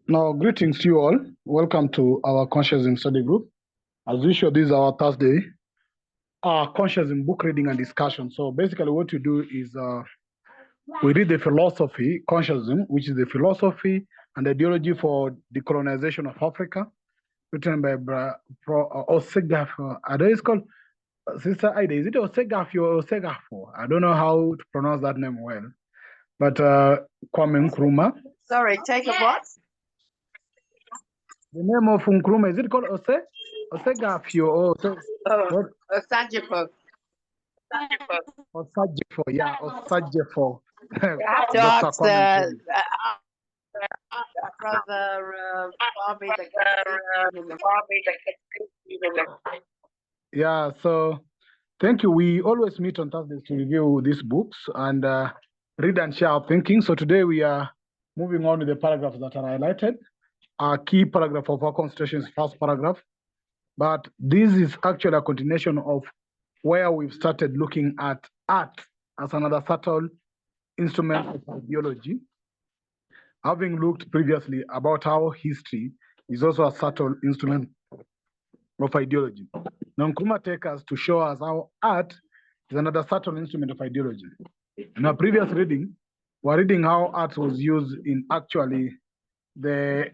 Now, greetings to you all. Welcome to our Consciousness Study Group. As usual, this is our Thursday, Consciousness book reading and discussion. So basically what we do is we read the philosophy, Consciousness, which is the philosophy and ideology for decolonization of Africa, written by Osegafo. I don't know, it's called Sister Ida. Is it Osegafo or Osegafo? I don't know how to pronounce that name well. But Kwame Nkrumah. Sorry, take a what? The name of Nkrumah, is it called Osegafo or Osagyefo. Osagyefo, yeah, Osagyefo. You have to ask Brother Yeah, so thank you. We always meet on Thursdays to review these books and read and share our thinking. So today we are moving on to the paragraphs that are highlighted. Our key paragraph of our Constitution is first paragraph, but this is actually a continuation of where we've started looking at art as another subtle instrument of ideology, having looked previously about how history is also a subtle instrument of ideology. Now, Nkrumah takes us to show us how art is another subtle instrument of ideology. In our previous reading, we're reading how art was used in actually the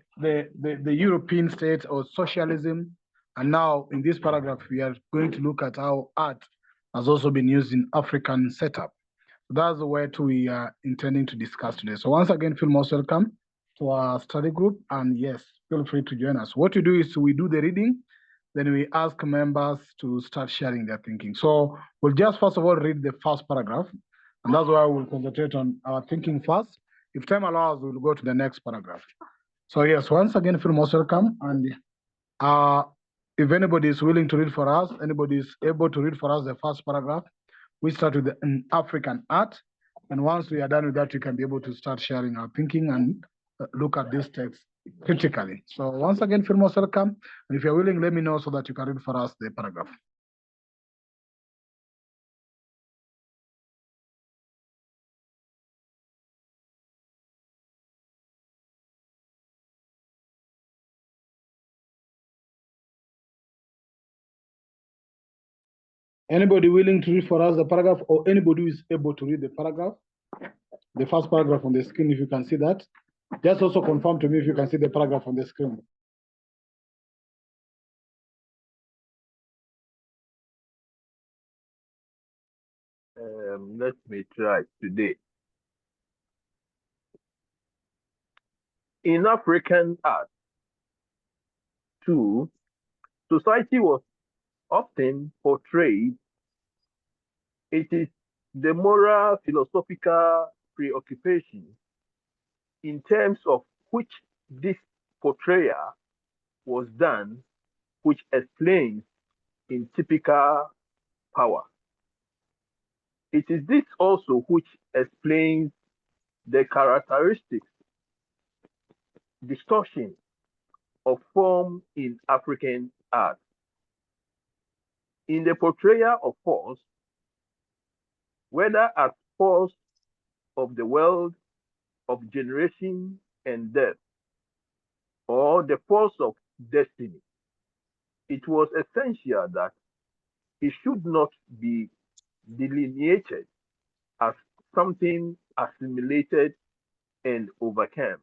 European states or socialism. And now in this paragraph, we are going to look at how art has also been used in African setup. So that's what we are intending to discuss today. So once again, feel most welcome to our study group. And yes, feel free to join us. What we do is we do the reading, then we ask members to start sharing their thinking. So we'll just first of all read the first paragraph. And that's why we'll concentrate on our thinking first. If time allows, we'll go to the next paragraph. So yes, once again, feel most welcome. And if anybody is willing to read for us, anybody is able to read for us the first paragraph, we start with the African art. And once we are done with that, we can be able to start sharing our thinking and look at this text critically. So once again, feel most welcome. And if you're willing, let me know so that you can read for us the paragraph. Anybody willing to read for us the paragraph, or anybody who is able to read the paragraph? The first paragraph on the screen, if you can see that. Just also confirm to me if you can see the paragraph on the screen. Let me try today. In African art, too, society was often portrayed. It is the moral philosophical preoccupation in terms of which this portrayal was done, which explains in typical power. It is this also which explains the characteristics, distortion of form in African art. In the portrayal of force, whether as force of the world, of generation and death, or the force of destiny, it was essential that it should not be delineated as something assimilated and overcome.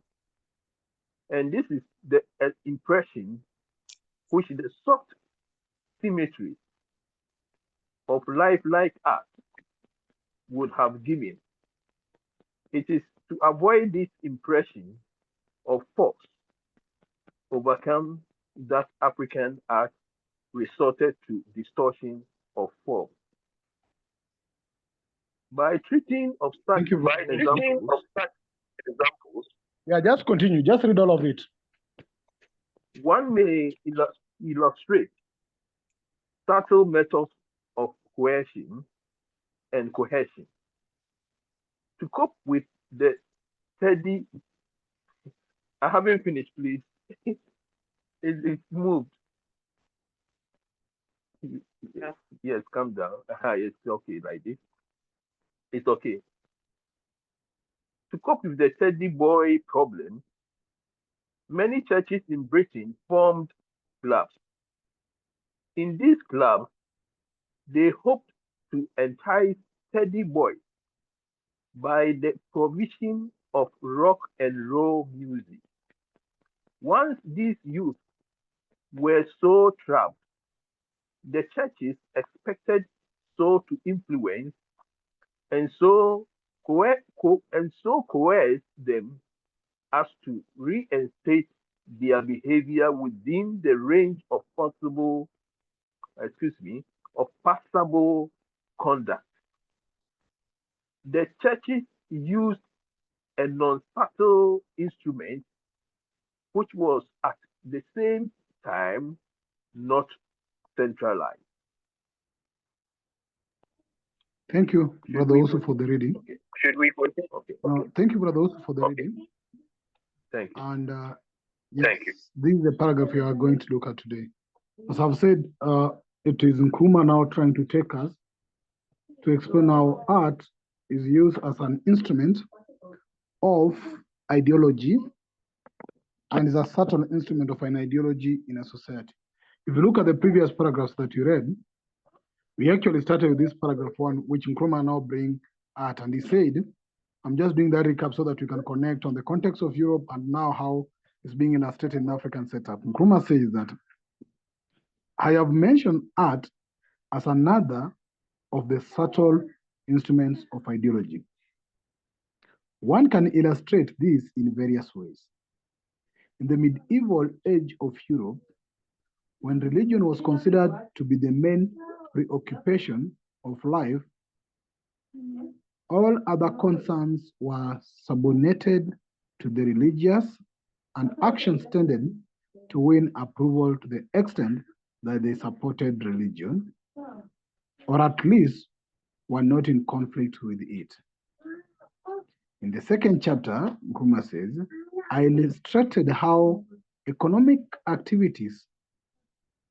And this is the impression which the soft symmetries of lifelike art would have given. It is to avoid this impression of force overcome that African art resorted to distortion of form. By treating of such examples, yeah, just continue. Just read all of it. One may illustrate subtle methods of coercion and cohesion to cope with the steady I haven't finished, please. It's moved. Yes, calm down. It's okay like this. It's okay. To cope with the teddy boy problem, many churches in Britain formed clubs. In these clubs, they hoped to entice teddy boys by the provision of rock and roll music. Once these youth were so trapped, the churches expected so to influence and so coerce them as to reinstate their behavior within the range of possible, of passable conduct. The churches used a non-subtle instrument which was at the same time not centralized. Thank you, Brother also, for the reading. Okay. Should we continue? Okay. Thank you, Brother also, for the reading. Thank you. And yes, thank you. This is the paragraph we are going to look at today. As I've said, it is Nkrumah now trying to take us to explain how art is used as an instrument of ideology and is a subtle instrument of an ideology in a society. If you look at the previous paragraphs that you read, we actually started with this paragraph 1, which Nkrumah now bring art. And he said, I'm just doing that recap so that we can connect on the context of Europe and now how it's being illustrated in African setup. Nkrumah says that, I have mentioned art as another of the subtle instruments of ideology. One can illustrate this in various ways. In the medieval age of Europe, when religion was considered to be the main preoccupation of life, all other concerns were subordinated to the religious, and actions tended to win approval to the extent that they supported religion, or at least were not in conflict with it. In the second chapter, Nkrumah says, I illustrated how economic activities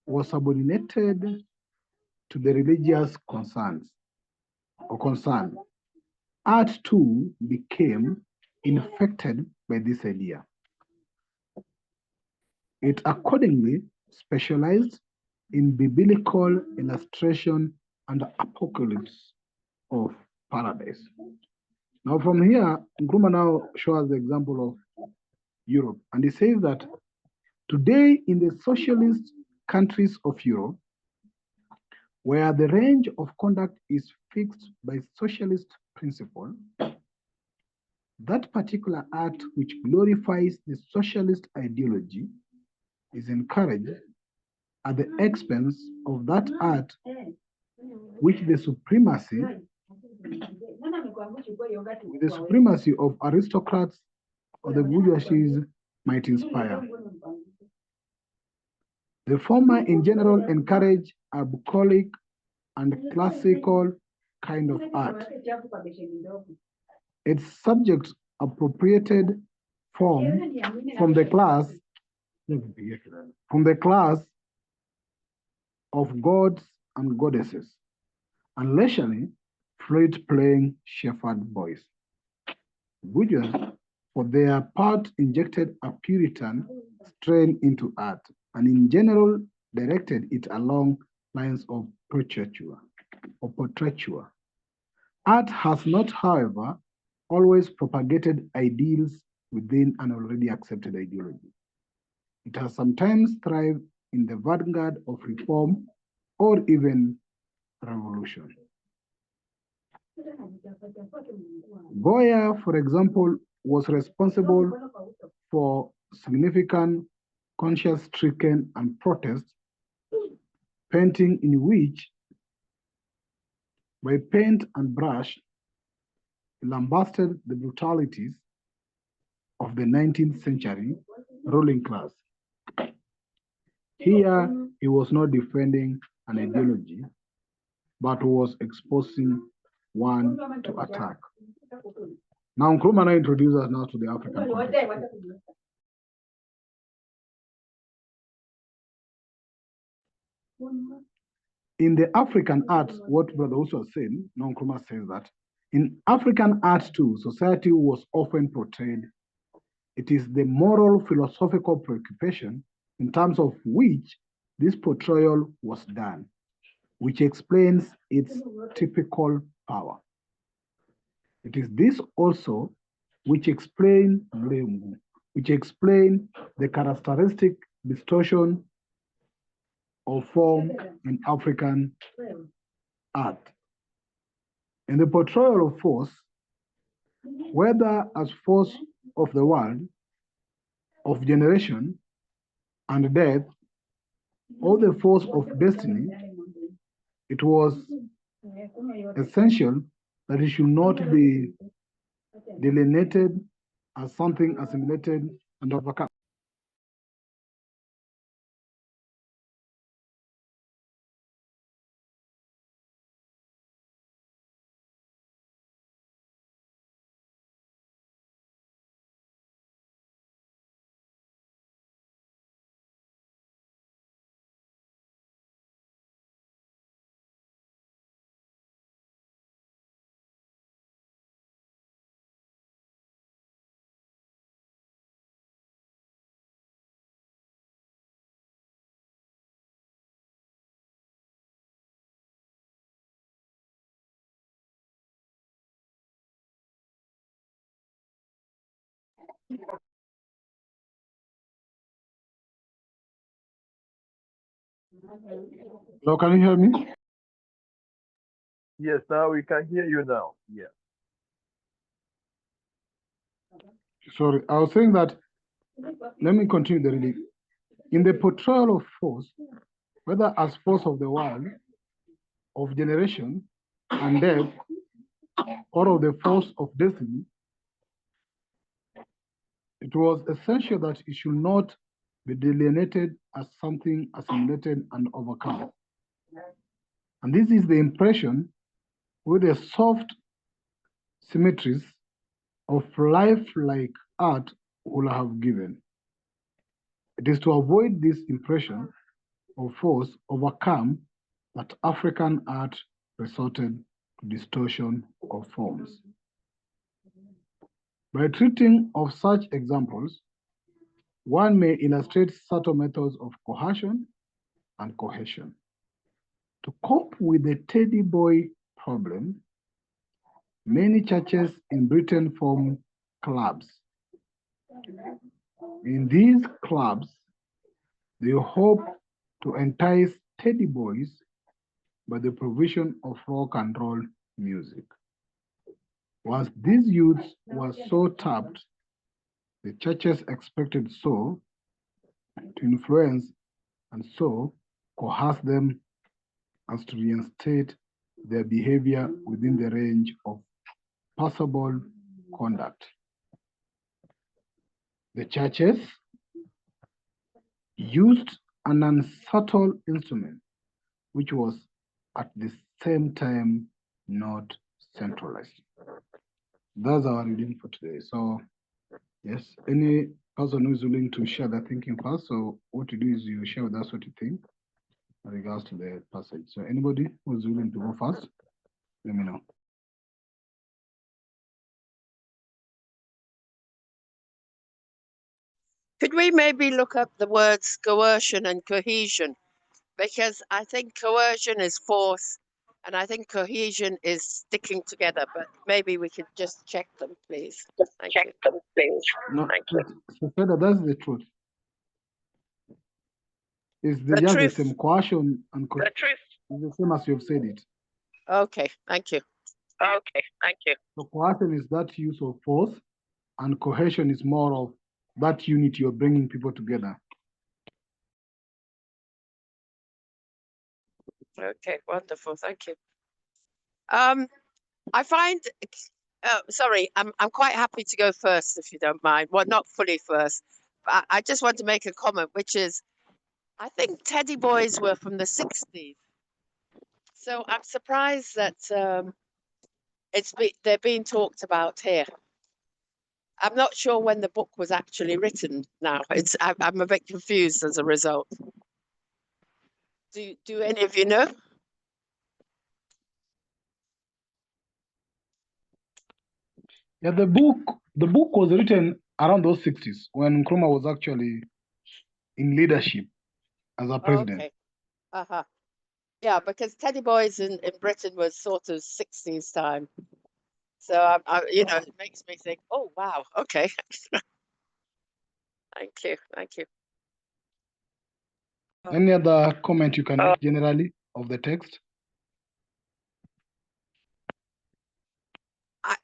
were subordinated to the religious concerns or concern. Art too became infected by this idea. It accordingly specialized in biblical illustration and apocalypse of paradise. Now from here, Nkrumah now shows the example of Europe, and he says that today in the socialist countries of Europe, where the range of conduct is fixed by socialist principle, that particular art which glorifies the socialist ideology is encouraged at the expense of that art which the supremacy of aristocrats or the bourgeoisie might inspire. The former in general encourage a bucolic and classical kind of art. Its subject appropriated from the class of gods and goddesses, and leisurely flute-playing shepherd boys. Bourgeois, for their part, injected a Puritan strain into art, and in general directed it along lines of portraiture or portraiture. Art has not, however, always propagated ideals within an already accepted ideology. It has sometimes thrived in the vanguard of reform or even revolution. Goya, for example, was responsible for significant conscience-stricken and protest painting in which, by paint and brush, he lambasted the brutalities of the 19th century ruling class. Here, he was not defending an ideology, but was exposing one to attack. Now, Nkrumah introduces us now to the African context. In the African art, what Brother also said, Nkrumah says that in African art too, society was often portrayed. It is the moral philosophical preoccupation in terms of which this portrayal was done, which explains its typical power. It is this also which explain the characteristic distortion of form in African art. In the portrayal of force, whether as force of the world, of generation and death, or the force of destiny, it was essential that it should not be delineated as something assimilated and overcome. Hello, can you hear me? Yes, now we can hear you now. Yeah. Sorry, I was saying that, let me continue the reading. In the portrayal of force, whether as force of the world, of generation and death, or of the force of destiny, it was essential that it should not be delineated as something assimilated and overcome. And this is the impression with the soft symmetries of lifelike art will have given. It is to avoid this impression of force overcome that African art resorted to distortion of forms. By treating of such examples, one may illustrate subtle methods of coercion and cohesion. To cope with the teddy boy problem, many churches in Britain form clubs. In these clubs, they hope to entice teddy boys by the provision of rock and roll music. Once these youths were so tapped, the churches expected so to influence and so coerce them as to reinstate their behavior within the range of possible conduct. The churches used an unsubtle instrument, which was at the same time not centralized. That's our reading for today. So, yes, any person who is willing to share their thinking first. So, what you do is you share with us what you think in regards to the passage. So, anybody who is willing to go first, let me know. Could we maybe look up the words coercion and cohesion? Because I think coercion is force and I think cohesion is sticking together, but maybe we could just check them, please. Thank you. No, that's the truth. It's The just truth. the same coercion and The truth. it's the same as you've said it. Okay, thank you. Okay, thank you. So coercion is that use of force, and cohesion is more of that unity you're bringing people together. Okay, wonderful. Thank you. I find, sorry, I'm quite happy to go first if you don't mind. Well, not fully first, but I just want to make a comment, which is, I think teddy boys were from the 60s. So I'm surprised that they're being talked about here. I'm not sure when the book was actually written now. I'm a bit confused as a result. Do any of you know? Yeah, the book was written around those 60s when Nkrumah was actually in leadership as a president. Okay. Uh-huh. Yeah, because Teddy Boys in Britain was sort of 60s time. So, you know, it makes me think, oh, wow, okay. Thank you. Thank you. Any other comment you can make generally of the text?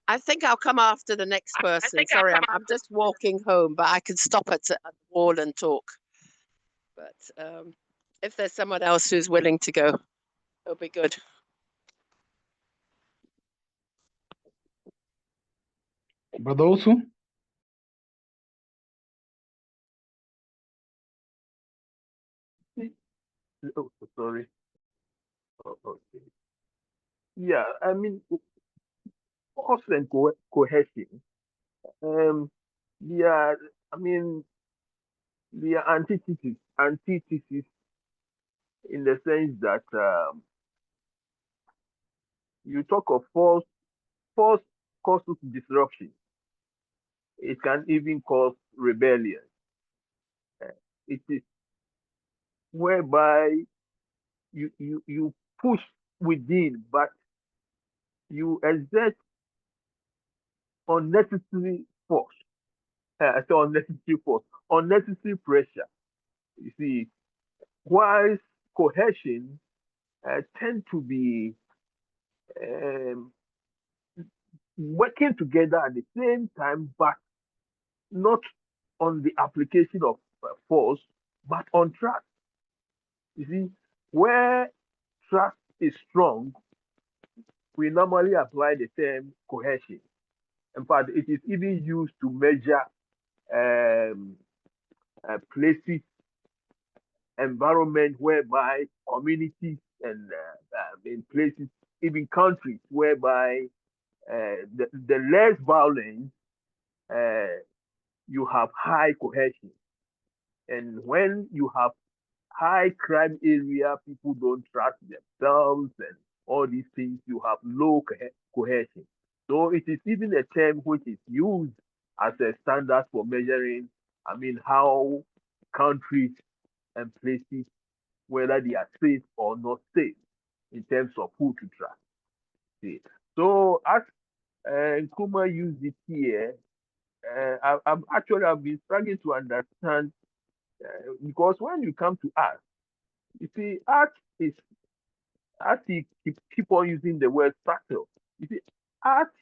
I think I'll come after the next person. Sorry, I'm just walking home, but I can stop at the wall and talk. But if there's someone else who's willing to go, it'll be good. Brother Osu? Oh, sorry. Oh, okay. Yeah, I mean, course and cohesion. They are, I mean, they are antithesis in the sense that you talk of force causes disruption. It can even cause rebellion. It is whereby you push within, but you exert unnecessary force. Unnecessary pressure. You see, whilst cohesion tend to be um, working together at the same time, but not on the application of force, but on trust. You see, where trust is strong, we normally apply the term cohesion. In fact, it is even used to measure places, environment whereby communities and in places, even countries, whereby the less violence, you have high cohesion. And when you have high crime area, people don't trust themselves and all these things, you have low cohesion. So it is even a term which is used as a standard for measuring, I mean, how countries and places, whether they are safe or not safe in terms of who to trust. See. So as Nkrumah used it here, I've been struggling to understand because when you come to art, you see, is art. Keep on using the word subtle. You see, art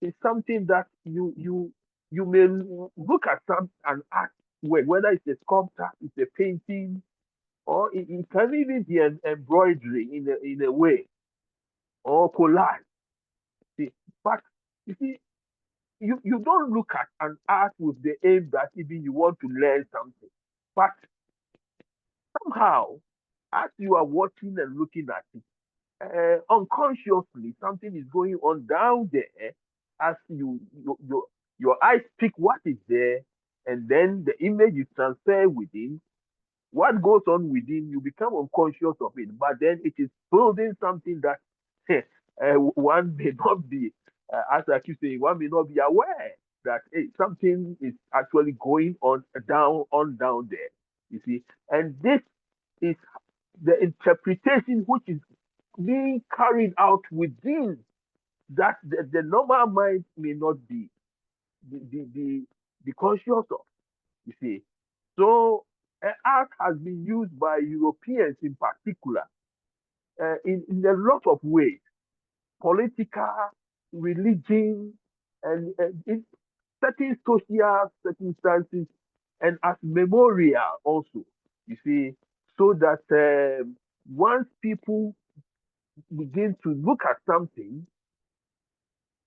is something that you may look at an art work, whether it's a sculpture, it's a painting, or it can even be an embroidery in a way, or collage. See, but you see, you don't look at an art with the aim that even you want to learn something. But somehow, as you are watching and looking at it, unconsciously something is going on down there as your eyes pick what is there, and then the image is transferred within. What goes on within, you become unconscious of it, but then it is building something that one may not be, as I keep saying, one may not be aware that something is actually going on down there. You see, and this is the interpretation which is being carried out within that the normal mind may not be the conscious of. You see, so art has been used by Europeans in particular in a lot of ways, political, religion, and in certain social circumstances, and as memorial also. You see, so that once people begin to look at something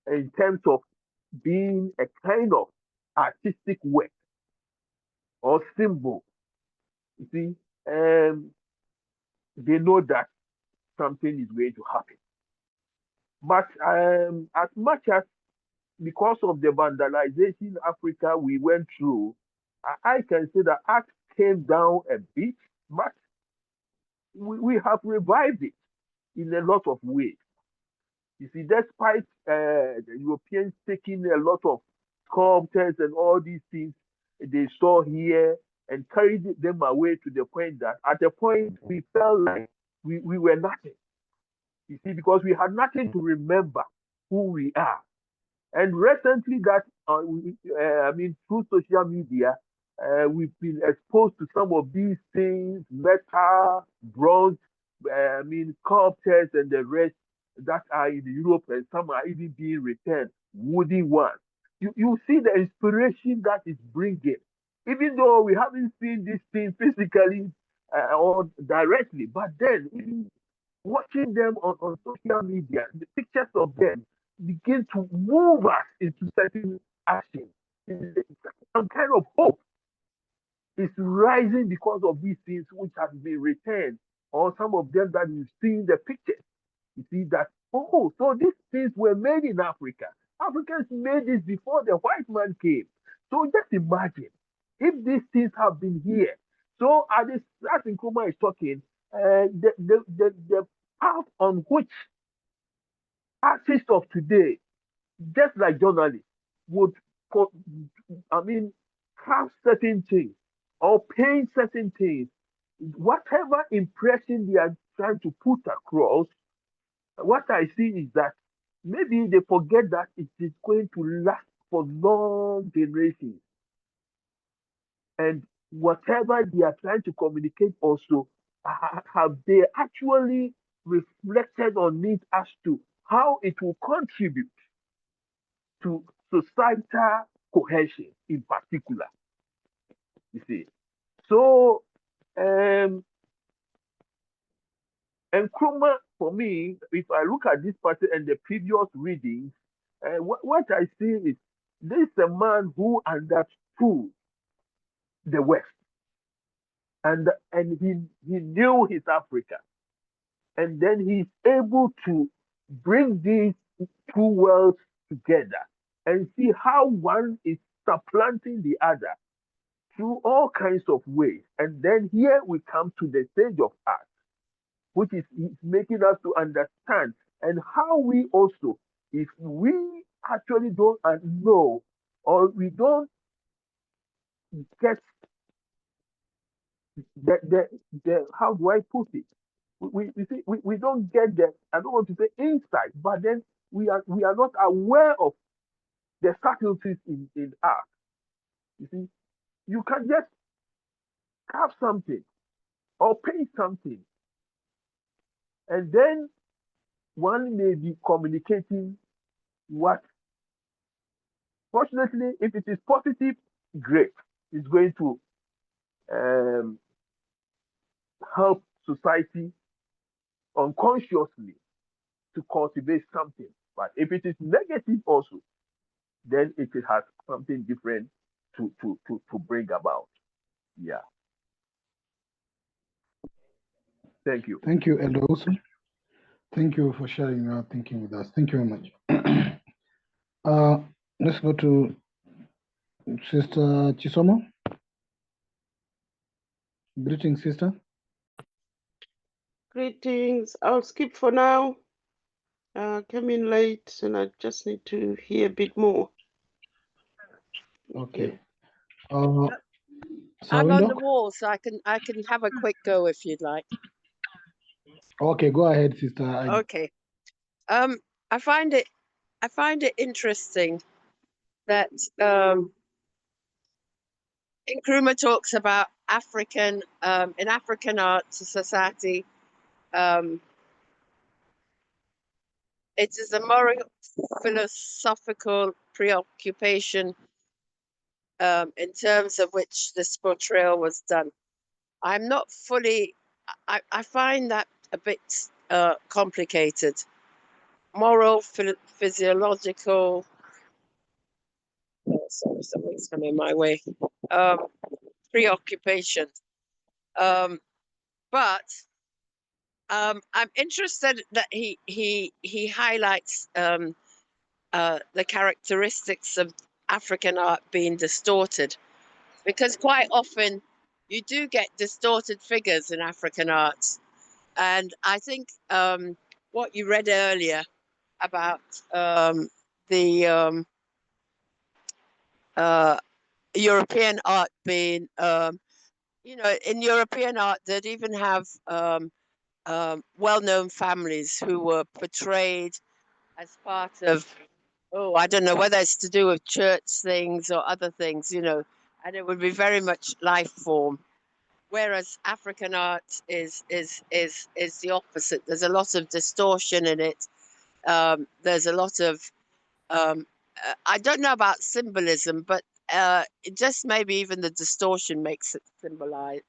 in terms of being a kind of artistic work or symbol, you see, they know that something is going to happen. But as much as because of the vandalization in Africa we went through, I can say that art came down a bit, but we have revived it in a lot of ways. You see, despite the Europeans taking a lot of sculptures and all these things they saw here and carried them away to the point that at a point we felt like we were nothing. You see, because we had nothing to remember who we are. And recently, through social media, we've been exposed to some of these things, metal, bronze, sculptures, and the rest that are in Europe, and some are even being returned, wooden ones. You see the inspiration that is bringing, even though we haven't seen this thing physically or directly, but then even watching them on social media, the pictures of them begin to move us into certain action. Some kind of hope is rising because of these things which have been returned, or some of them that you've seen the pictures. You see that, oh, so these things were made in Africa. Africans made this before the white man came. So just imagine if these things have been here. So as Nkrumah is talking, the path on which artists of today, just like journalists, would, have certain things or paint certain things, whatever impression they are trying to put across, what I see is that maybe they forget that it is going to last for long generations. And whatever they are trying to communicate also, have they actually reflected on it as to how it will contribute to societal cohesion in particular, you see. So, Nkrumah, for me, if I look at this person and the previous readings, what I see is this is a man who understood the West, and he knew his Africa, and then he's able to bring these two worlds together and see how one is supplanting the other through all kinds of ways. And then here we come to the stage of art, which is making us to understand and how we also, if we actually don't know, or we don't get the how do I put it? We don't get the, I don't want to say insight, but then we are not aware of the subtleties in art. You see, you can just carve something or paint something, and then one may be communicating what, fortunately, if it is positive, great. It's going to help society unconsciously to cultivate something. But if it is negative also, then it has something different to bring about. Yeah. Thank you. Thank you, Elder Wilson. Thank you for sharing your thinking with us. Thank you very much. Let's go to Sister Chisomo. Greetings, sister. Greetings. I'll skip for now. Came in late and I just need to hear a bit more. Okay. I'm on the Sawindo? wall, so I can have a quick go if you'd like. Okay, go ahead, sister. Okay. I find it interesting that Nkrumah talks about in African art society, it is a moral philosophical preoccupation in terms of which this portrayal was done. I'm not fully, I find that a bit complicated. Moral, physiological, sorry, something's coming my way. Preoccupation. But I'm interested that he highlights the characteristics of African art being distorted, because quite often you do get distorted figures in African art. And I think what you read earlier about the European art being, you know, in European art, they'd even have well-known families who were portrayed as part of, oh, I don't know whether it's to do with church things or other things, you know, and it would be very much life form. Whereas African art is the opposite. There's a lot of distortion in it. There's a lot of I don't know about symbolism, but it just maybe even the distortion makes it symbolic.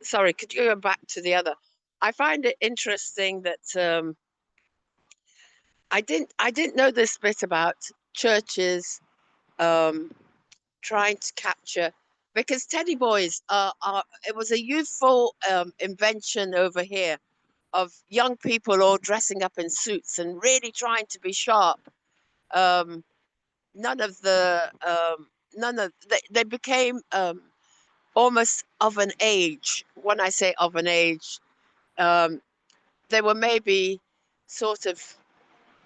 Sorry, could you go back to the other? I find it interesting that I didn't know this bit about churches trying to capture, because teddy boys are it was a youthful invention over here of young people all dressing up in suits and really trying to be sharp. None of they became almost of an age. When I say of an age, they were maybe sort of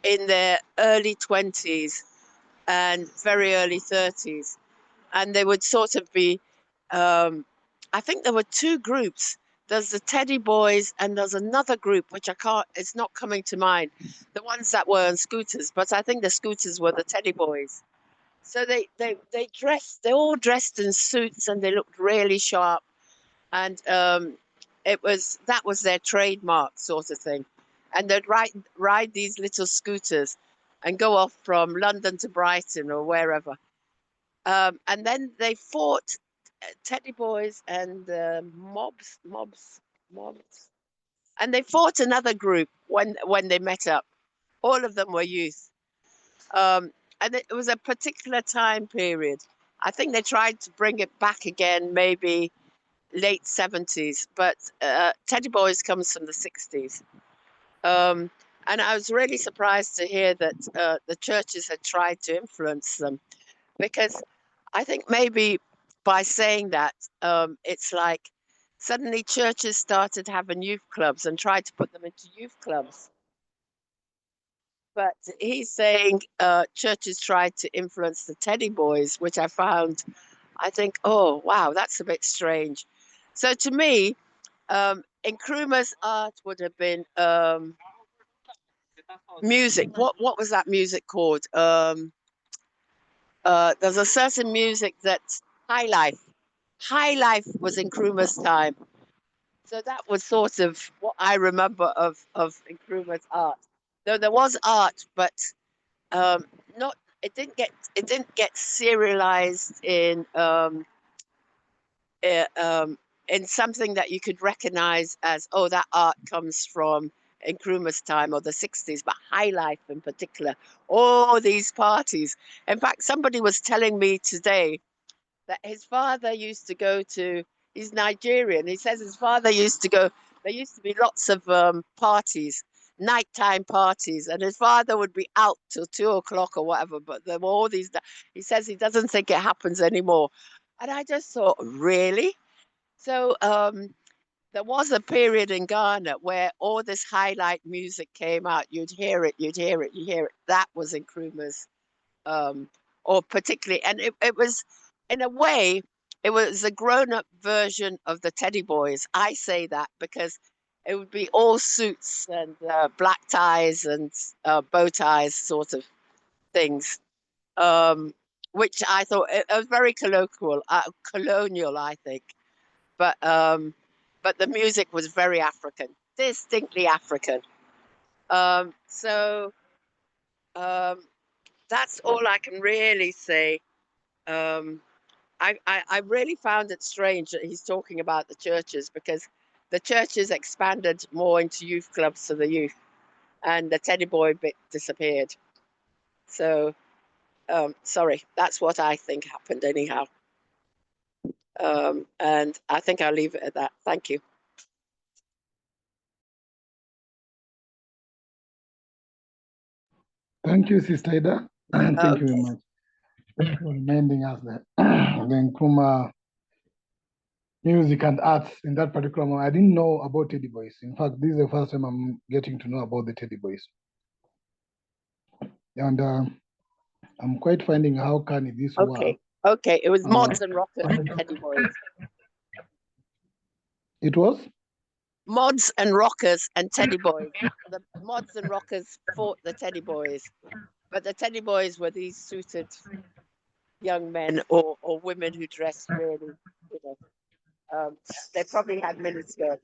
in their early 20s and very early 30s, and they would sort of be I think there were two groups. There's the teddy boys and there's another group which it's not coming to mind, the ones that were on scooters, but I think the scooters were the teddy boys. So they all dressed in suits and they looked really sharp, and that was their trademark sort of thing. And they'd ride these little scooters and go off from London to Brighton or wherever. And then they fought teddy boys and mobs, and they fought another group when they met up. All of them were youth, and it was a particular time period. I think they tried to bring it back again, maybe late 70s, but Teddy Boys comes from the 60s. And I was really surprised to hear that the churches had tried to influence them, because I think maybe by saying that, it's like suddenly churches started having youth clubs and tried to put them into youth clubs. But he's saying churches tried to influence the Teddy Boys, which I think, oh, wow, that's a bit strange. So to me, Nkrumah's art would have been music. What was that music called? There's a certain music that's high life. High life was Nkrumah's time. So that was sort of what I remember of Nkrumah's art. Though there was art, but not it didn't get serialized in something that you could recognize as, oh, that art comes from Nkrumah's time or the 60s, but high life in particular, all these parties. In fact, somebody was telling me today that his father used to go to, he's Nigerian, he says his father used to go, there used to be lots of parties, nighttime parties, and his father would be out till 2 o'clock or whatever, but there were all these, he says he doesn't think it happens anymore. And I just thought, really? So there was a period in Ghana where all this highlight music came out. You'd hear it. That was Nkrumah's, or particularly, and it was, in a way, it was a grown-up version of the Teddy Boys. I say that because it would be all suits and black ties and bow ties sort of things, which I thought it was very colloquial, colonial, I think. But the music was very African, distinctly African. So that's all I can really say. I really found it strange that he's talking about the churches, because the churches expanded more into youth clubs for the youth, and the Teddy Boy bit disappeared. So, sorry, that's what I think happened anyhow. And I think I'll leave it at that. Thank you. Thank you, Sister Ida. Thank you very much. Thank you for reminding us that the Nkrumah music and arts in that particular moment. I didn't know about Teddy Boys. In fact, this is the first time I'm getting to know about the Teddy Boys. And I'm quite finding how can this work. Okay, it was mods and rockers and Teddy Boys. It was? Mods and rockers and Teddy Boys. The mods and rockers fought the Teddy Boys, but the Teddy Boys were these suited young men or women who dressed really, you know, they probably had miniskirts.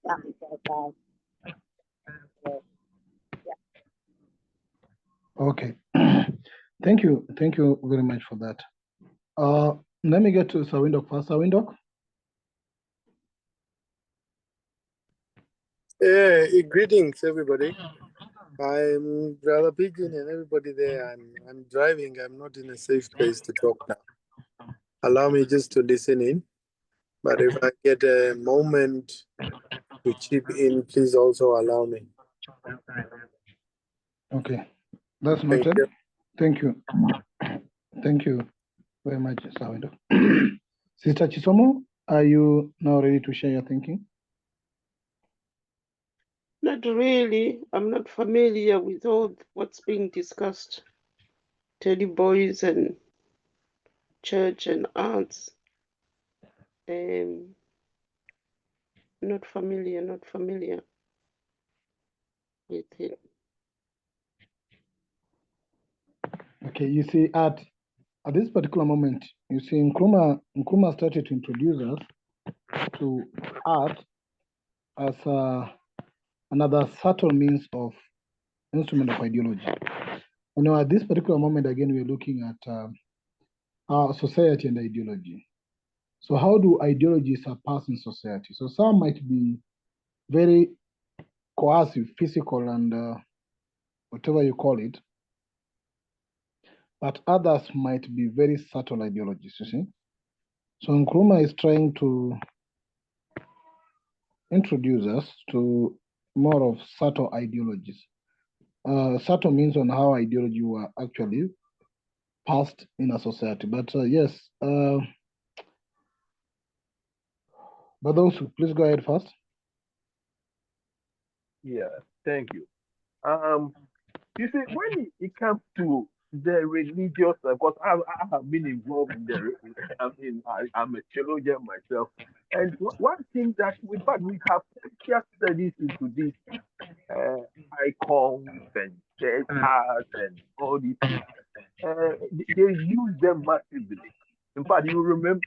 That was their time. So, yeah. Okay. Thank you very much for that. Let me get to Sawindok first. Sawindok? Greetings, everybody. I'm Brother Pigeon and everybody there, and I'm driving. I'm not in a safe place to talk now. Allow me just to listen in. But if I get a moment to chip in, please also allow me. Okay. That's noted. Thank you. Thank you very much, Sawindok. Sister Chisomo, are you now ready to share your thinking? Not really. I'm not familiar with all what's being discussed. Teddy Boys and church and arts. Not familiar with it. Okay, you see, at this particular moment, you see, Nkrumah started to introduce us to art as another subtle means of instrument of ideology. You know, at this particular moment, again, we're looking at our society and ideology. So how do ideologies surpass in society? So some might be very coercive, physical, and whatever you call it, but others might be very subtle ideologies, you see. So Nkrumah is trying to introduce us to more of subtle ideologies. Subtle means on how ideology were actually passed in a society. But yes, but those, please go ahead first. Yeah, thank you. You see, when it comes to the religious, because I have been involved in I'm a theologian myself, and one thing that we have special studies into this icons and church art and all these things. They use them massively. In fact, you remember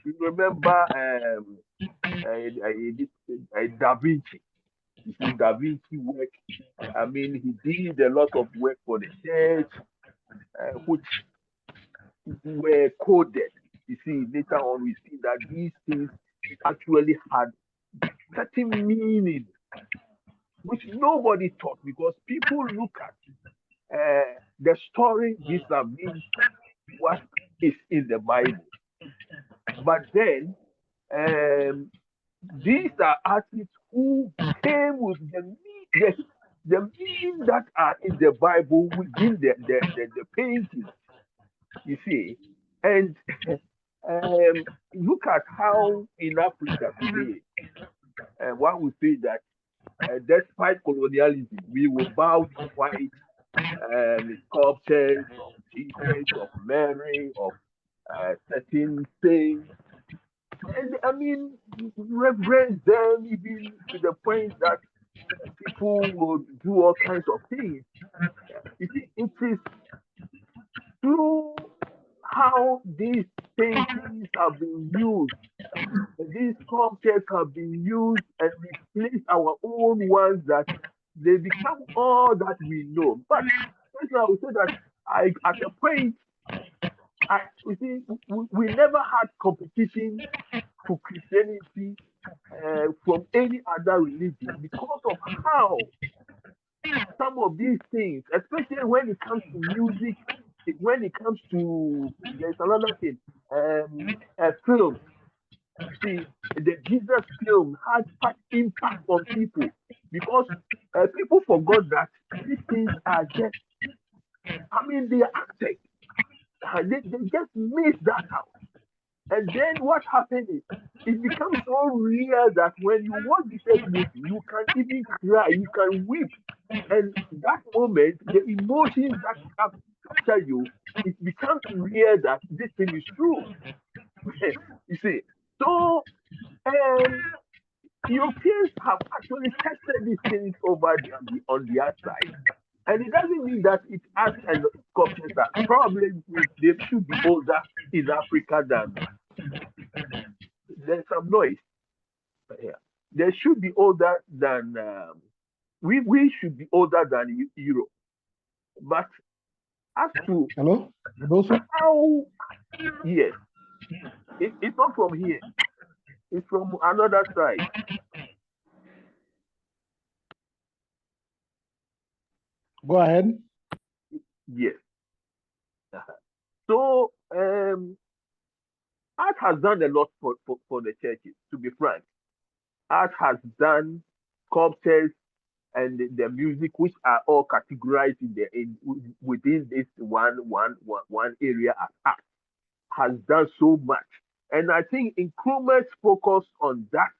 Da Vinci. You see, Da Vinci work. I mean, he did a lot of work for the church, which were coded. You see, later on we see that these things actually had certain meaning, which nobody thought, because people look at the story vis-a-vis what is in the Bible. But then these are artists who came with the meaning that are in the Bible within the paintings, you see. And look at how in Africa today, one would say that despite colonialism, we will bow to white sculptures of Jesus, of Mary, of certain saints. And I mean, reverence them even to the point that people would do all kinds of things. You see, it is through how these paintings have been used, these sculptures have been used and replaced our own ones, that they become all that we know. But I would say that at a point, you see, we never had competition to Christianity from any other religion because of how some of these things, especially when it comes to music, when it comes to, there's another thing, films. See, the Jesus film had such impact on people because people forgot that these things are just, I mean, they are acted. They just missed that out. And then what happened is it becomes so real that when you watch this movie, you can even cry, you can weep. And that moment, the emotions that capture you, it becomes real that this thing is true. You see, so um, Europeans have actually tested these things over on the outside. And it doesn't mean that it art and sculptures are probably they should be older in Africa than there's some noise here. They should be older than we should be older than Europe. But as to Hello? Adolfo? how, yes, it's not from here. It's from another side. Go ahead. Yes. So art has done a lot for the churches, to be frank. Art has done sculptures and the music, which are all categorized within this one area as art, has done so much. And I think Nkrumah's focus on that,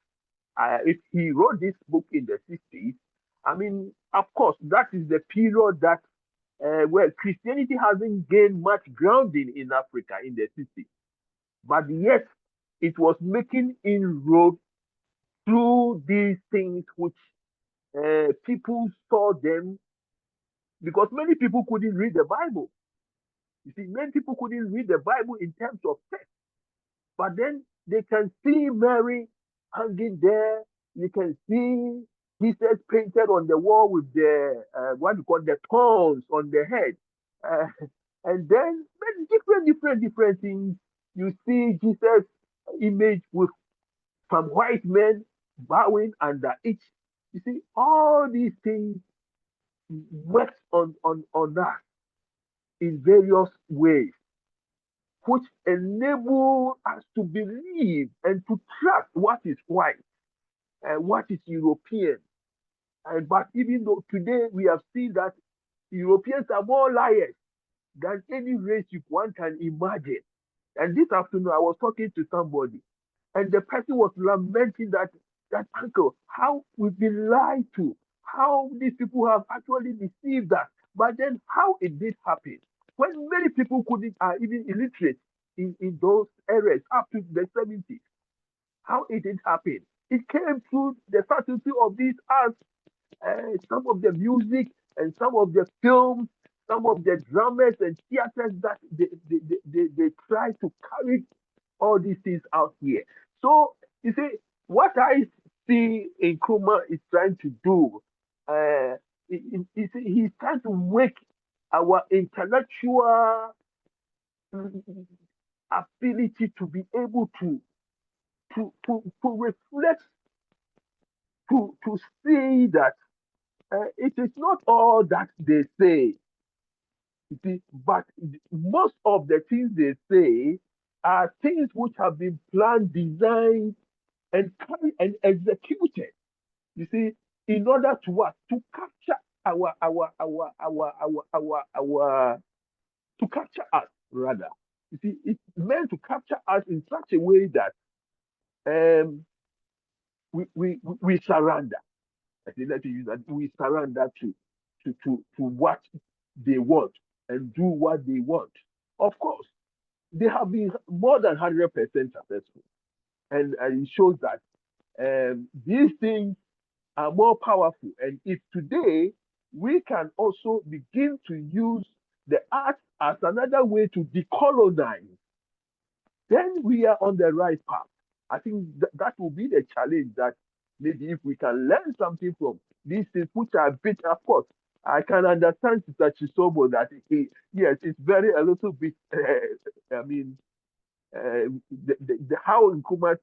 if he wrote this book in the 60s, I mean, of course, that is the period that where Christianity hasn't gained much grounding in Africa in the 60s. But yet, it was making inroads through these things which people saw them, because many people couldn't read the Bible. You see, many people couldn't read the Bible in terms of text, but then they can see Mary hanging there. You can see Jesus painted on the wall with the what you call the thorns on the head, and then many different things. You see Jesus' image with some white men bowing under each. You see, all these things works on us in various ways, which enable us to believe and to trust what is white and what is European. But even though today we have seen that Europeans are more liars than any race one can imagine. And this afternoon I was talking to somebody, and the person was lamenting that uncle, how we've been lied to, how these people have actually deceived us. But then how it did happen when many people couldn't are even illiterate in those areas up to the 70s. How it did happen? It came through the faculty of these arts, some of the music and some of the films, some of the dramas and theaters that they try to carry all these things out here. So you see, what I see Nkrumah is trying to do, he's trying to wake our intellectual ability to be able to reflect, to see that it is not all that they say, you see, but most of the things they say are things which have been planned, designed, and carried and executed. You see, in order to what? To capture our to capture us rather. You see, it's meant to capture us in such a way that we surrender. I say let you use that. We surrender to what they want and do what they want. Of course, they have been more than 100% successful, and it shows that these things are more powerful. And if today we can also begin to use the arts as another way to decolonize, then we are on the right path. I think that will be the challenge, that maybe if we can learn something from these things, which are a bit, of course, I can understand Sister Chisobo that yes, it's very a little bit, I mean, the how Nkrumah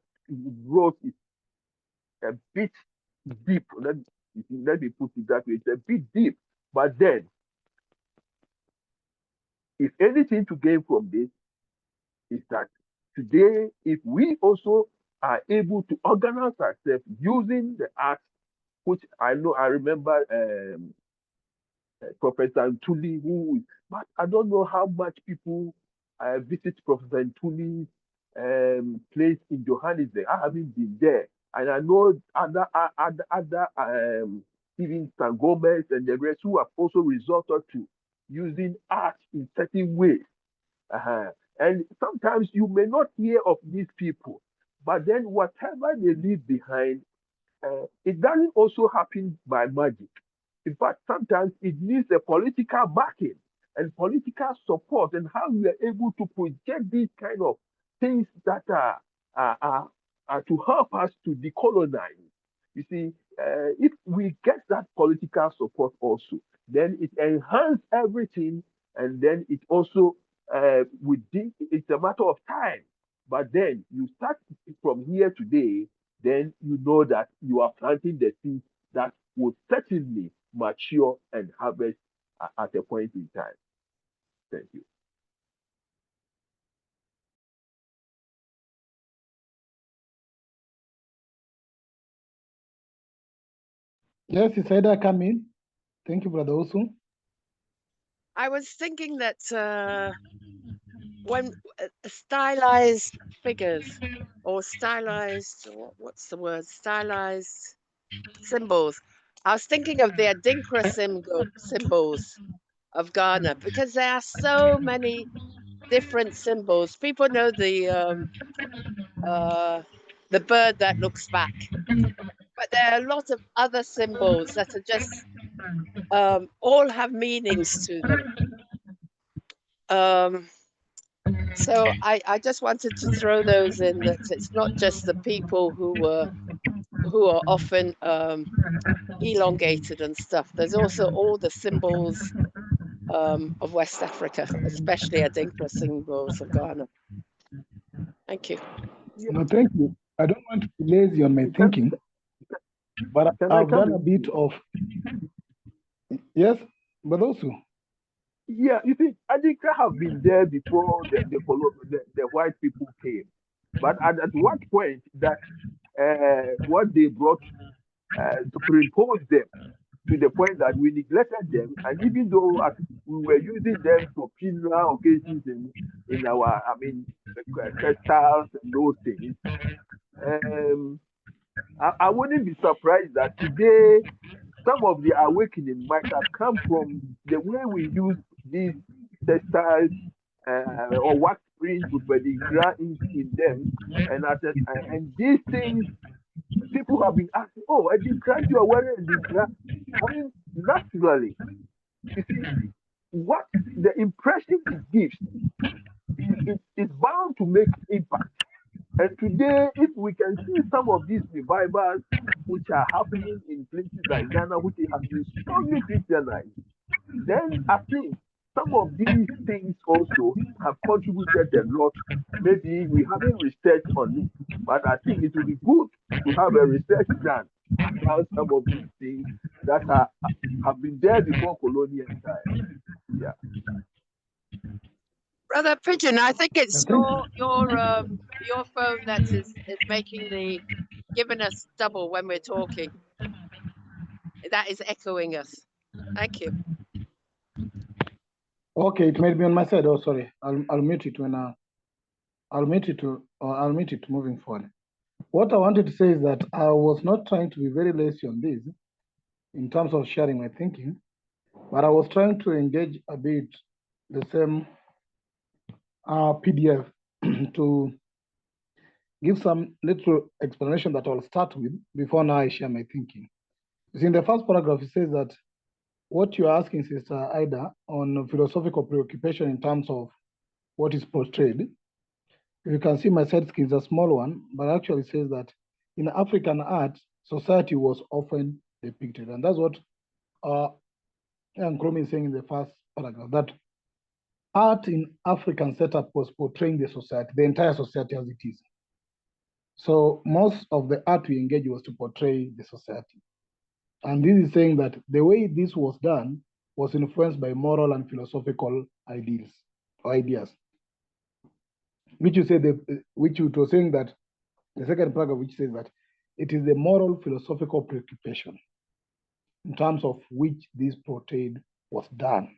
wrote is a bit deep. Let me put it that way. It's a bit deep. But then, if anything to gain from this is that today, if we also are able to organize ourselves using the arts, which I remember Professor Ntuli, but I don't know how much people visit Professor Ntuli's place in Johannesburg. I haven't been there, and I know other Stephen Gomez and the rest who have also resorted to using art in certain ways. And sometimes you may not hear of these people, but then whatever they leave behind, it doesn't also happen by magic. In fact, sometimes it needs a political backing and political support, and how we are able to project these kind of things that are to help us to decolonize. You see, if we get that political support also, then it enhances everything, and then it also within it's a matter of time. But then you start from here today, then you know that you are planting the seeds that will certainly mature and harvest at a point in time. Thank you. Yes, it's either come in. Thank you, Brother Osu. I was thinking that when stylized figures or stylized, what's the word? Stylized symbols. I was thinking of the Adinkra symbols of Ghana because there are so many different symbols. People know the bird that looks back, but there are a lot of other symbols that are just all have meanings to them. So I just wanted to throw those in, that it's not just the people who are often elongated and stuff. There's also all the symbols of West Africa, especially Adinkra symbols of Ghana. Thank you. No, thank you. I don't want to be lazy on my thinking, but I've done a bit of. Yes, but also. Yeah, you see, Adinka have been there before the white people came. But at what point that what they brought superimposed them to the point that we neglected them, and even though we were using them for funeral occasions in our, textiles and those things, I wouldn't be surprised that today some of the awakening might have come from the way we use these textiles or wax print with the ink in them, and these things people have been asking, oh, I did grant you are wearing a dinkra. I mean, naturally, you see, what the impression it gives is bound to make impact. And today, if we can see some of these revivals which are happening in places like Ghana, which have been strongly Christianized, then I think some of these things also have contributed a lot. Maybe we haven't researched on it, but I think it would be good to have a research done about some of these things that have been there before colonial times. Yeah. Brother Pigeon, I think it's your phone that is giving us double when we're talking. That is echoing us. Thank you. Okay, it may be on my side. Oh, sorry. I'll mute it when I'll mute it moving forward. What I wanted to say is that I was not trying to be very lazy on this in terms of sharing my thinking, but I was trying to engage a bit the same PDF to give some little explanation that I'll start with before now I share my thinking. In the first paragraph, it says that what you're asking, Sister Ida, on philosophical preoccupation in terms of what is portrayed. You can see my side screen is a small one, but actually says that in African art, society was often depicted. And that's what Nkrumah is saying in the first paragraph, that art in African setup was portraying the society, the entire society as it is. So most of the art we engage was to portray the society. And this is saying that the way this was done was influenced by moral and philosophical ideas. Which you say which you was saying that the second paragraph, which says that it is the moral philosophical preoccupation in terms of which this portrayed was done.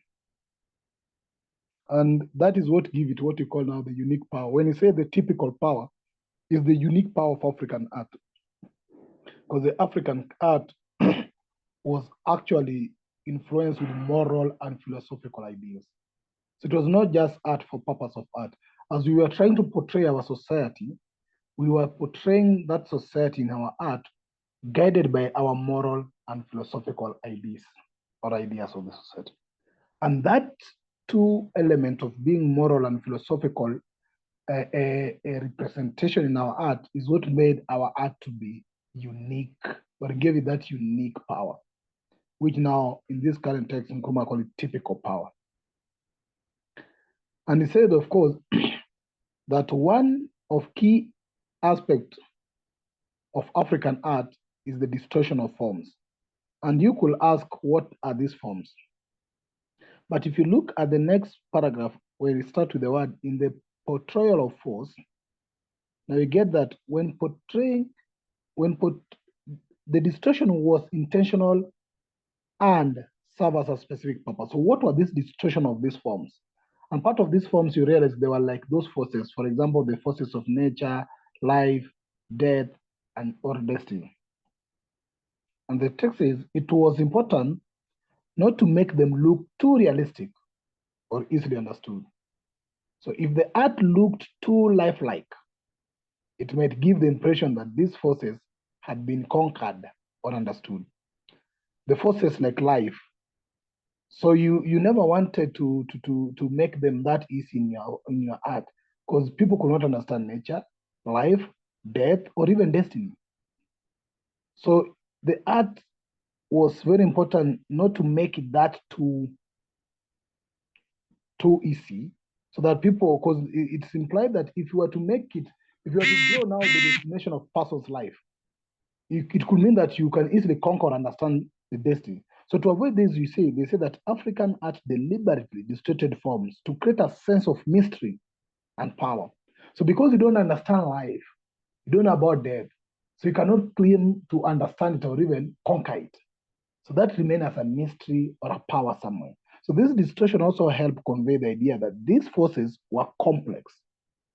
And that is what give it what you call now the unique power. When you say the typical power, is the unique power of African art. Because the African art was actually influenced with moral and philosophical ideas. So it was not just art for purpose of art. As we were trying to portray our society, we were portraying that society in our art, guided by our moral and philosophical ideas or ideas of the society. And that two elements of being moral and philosophical, a representation in our art is what made our art to be unique, or gave it that unique power, which now in this current text in Nkrumah call it typical power. And he said, of course, that one of key aspects of African art is the distortion of forms. And you could ask, what are these forms? But if you look at the next paragraph, where it starts with the word in the portrayal of force, now you get that when portraying, the distortion was intentional and serve as a specific purpose. So what were this distortion of these forms? And part of these forms, you realize they were like those forces, for example, the forces of nature, life, death, and or destiny. And the text says it was important not to make them look too realistic or easily understood. So if the art looked too lifelike, it might give the impression that these forces had been conquered or understood. The forces like life. So you never wanted to make them that easy in your art, because people could not understand nature, life, death, or even destiny. So the art was very important not to make it that too easy, so that people, because it's implied that if you were to make it, if you were to draw now the destination of person's life, it could mean that you can easily conquer and understand the destiny. So to avoid this, they say that African art deliberately distorted forms to create a sense of mystery and power. So because you don't understand life, you don't know about death, so you cannot claim to understand it or even conquer it. So that remains as a mystery or a power somewhere. So this distortion also helped convey the idea that these forces were complex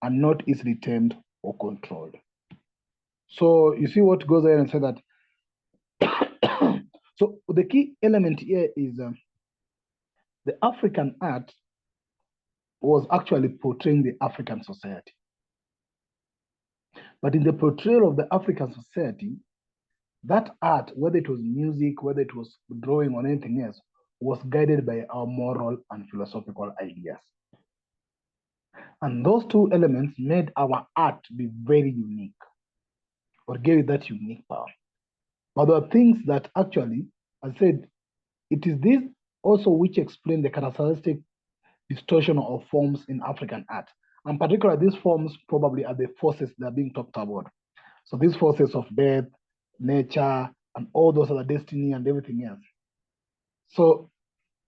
and not easily tamed or controlled. So you see what goes there and say that. So the key element here is the African art was actually portraying the African society. But in the portrayal of the African society, that art, whether it was music, whether it was drawing or anything else, was guided by our moral and philosophical ideas. And those two elements made our art be very unique, or gave it that unique power. But there are things that actually, as I said, it is this also which explain the characteristic distortion of forms in African art. And particularly, these forms probably are the forces that are being talked about. So these forces of death, nature, and all those other destiny and everything else. So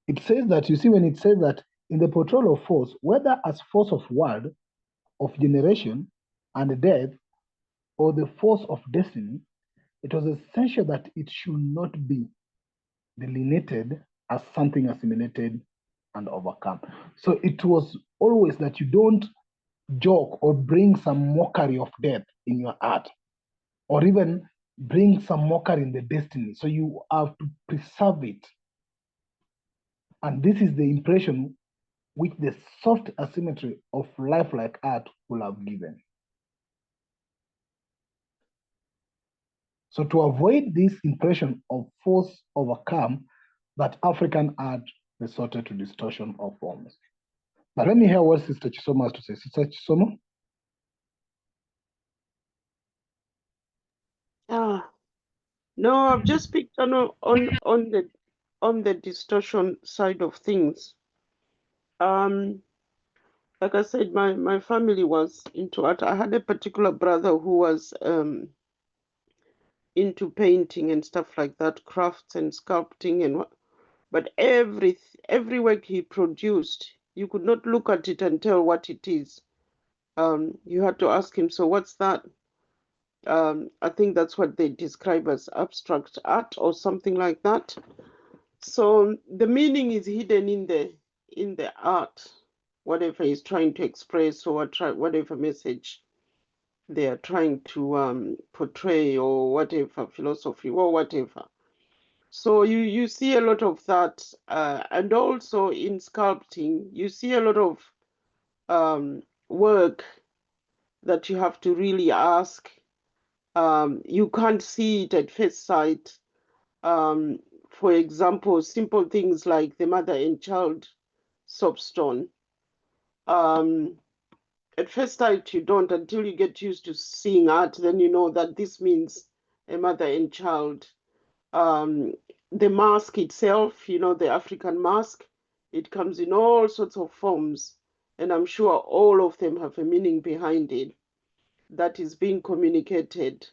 it says that, you see, when it says that in the portrayal of force, whether as force of world, of generation, and death, or the force of destiny, it was essential that it should not be delineated as something assimilated and overcome. So it was always that you don't joke or bring some mockery of death in your art, or even bring some mockery in the destiny. So you have to preserve it. And this is the impression which the soft asymmetry of lifelike art will have given. So to avoid this impression of force overcome, that African art resorted to distortion of forms. But let me hear what Sister Chisomo has to say. Sister Chisomo? No, I've just picked on the distortion side of things. Like I said, my family was into art. I had a particular brother who was into painting and stuff like that, crafts and sculpting and what. But every work he produced, you could not look at it and tell what it is. You had to ask him, so what's that? I think that's what they describe as abstract art or something like that. So the meaning is hidden in the art. whatever he's trying to express or whatever message they are trying to portray, or whatever philosophy or whatever. So you see a lot of that, and also in sculpting, you see a lot of work that you have to really ask. You can't see it at first sight. For example, simple things like the mother and child soapstone. At first sight, you don't, until you get used to seeing art, then you know that this means a mother and child. The mask itself, the African mask, it comes in all sorts of forms, and I'm sure all of them have a meaning behind it that is being communicated,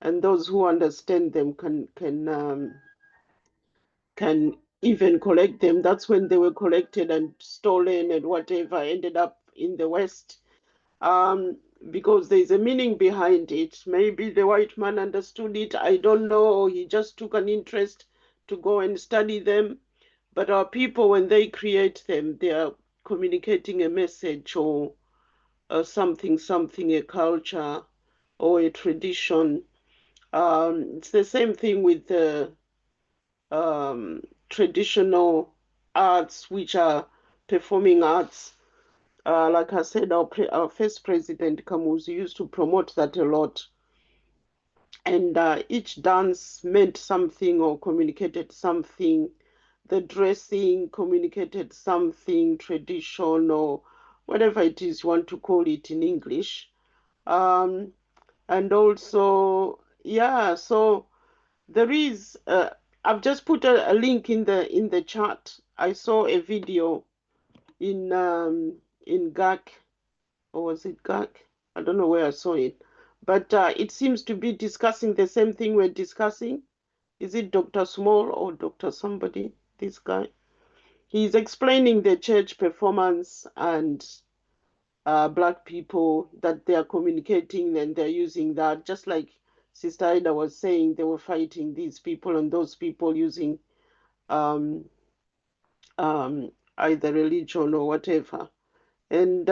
and those who understand them can even collect them. That's when they were collected and stolen and whatever ended up in the West. Because there's a meaning behind it. Maybe the white man understood it, I don't know, or he just took an interest to go and study them. But our people, when they create them, they are communicating a message or something, a culture or a tradition. It's the same thing with the traditional arts, which are performing arts. Like I said, our first president, Kamuzu, used to promote that a lot. And each dance meant something or communicated something. The dressing communicated something, tradition, or whatever it is you want to call it in English. And also, yeah, so there is, I've just put a link in the chat. I saw a video in GAC, or was it GAC? I don't know where I saw it, but it seems to be discussing the same thing we're discussing. Is it Dr. Small or Dr. somebody? This guy. He's explaining the church performance and Black people, that they are communicating and they're using that, just like Sister Ida was saying, they were fighting these people and those people using um, either religion or whatever. And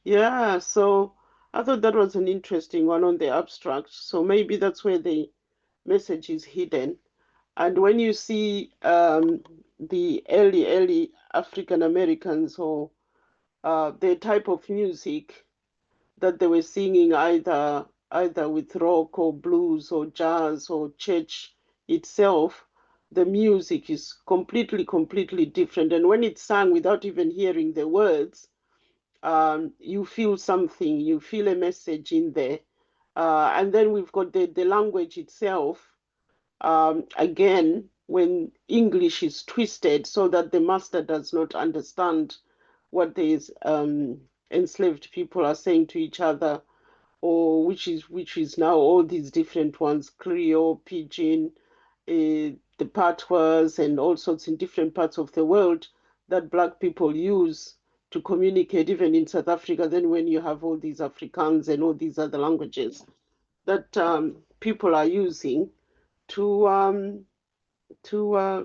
yeah, so I thought that was an interesting one on the abstract. So maybe that's where the message is hidden. And when you see the early African Americans, or the type of music that they were singing, either with rock or blues or jazz or church itself, the music is completely different. And when it's sung without even hearing the words, you feel something, you feel a message in there. And then we've got the language itself. Again, when English is twisted so that the master does not understand what these enslaved people are saying to each other, or which is now all these different ones, Creole, Pidgin, the patois, and all sorts in different parts of the world that Black people use to communicate, even in South Africa. Then when you have all these Afrikaans and all these other languages that people are using to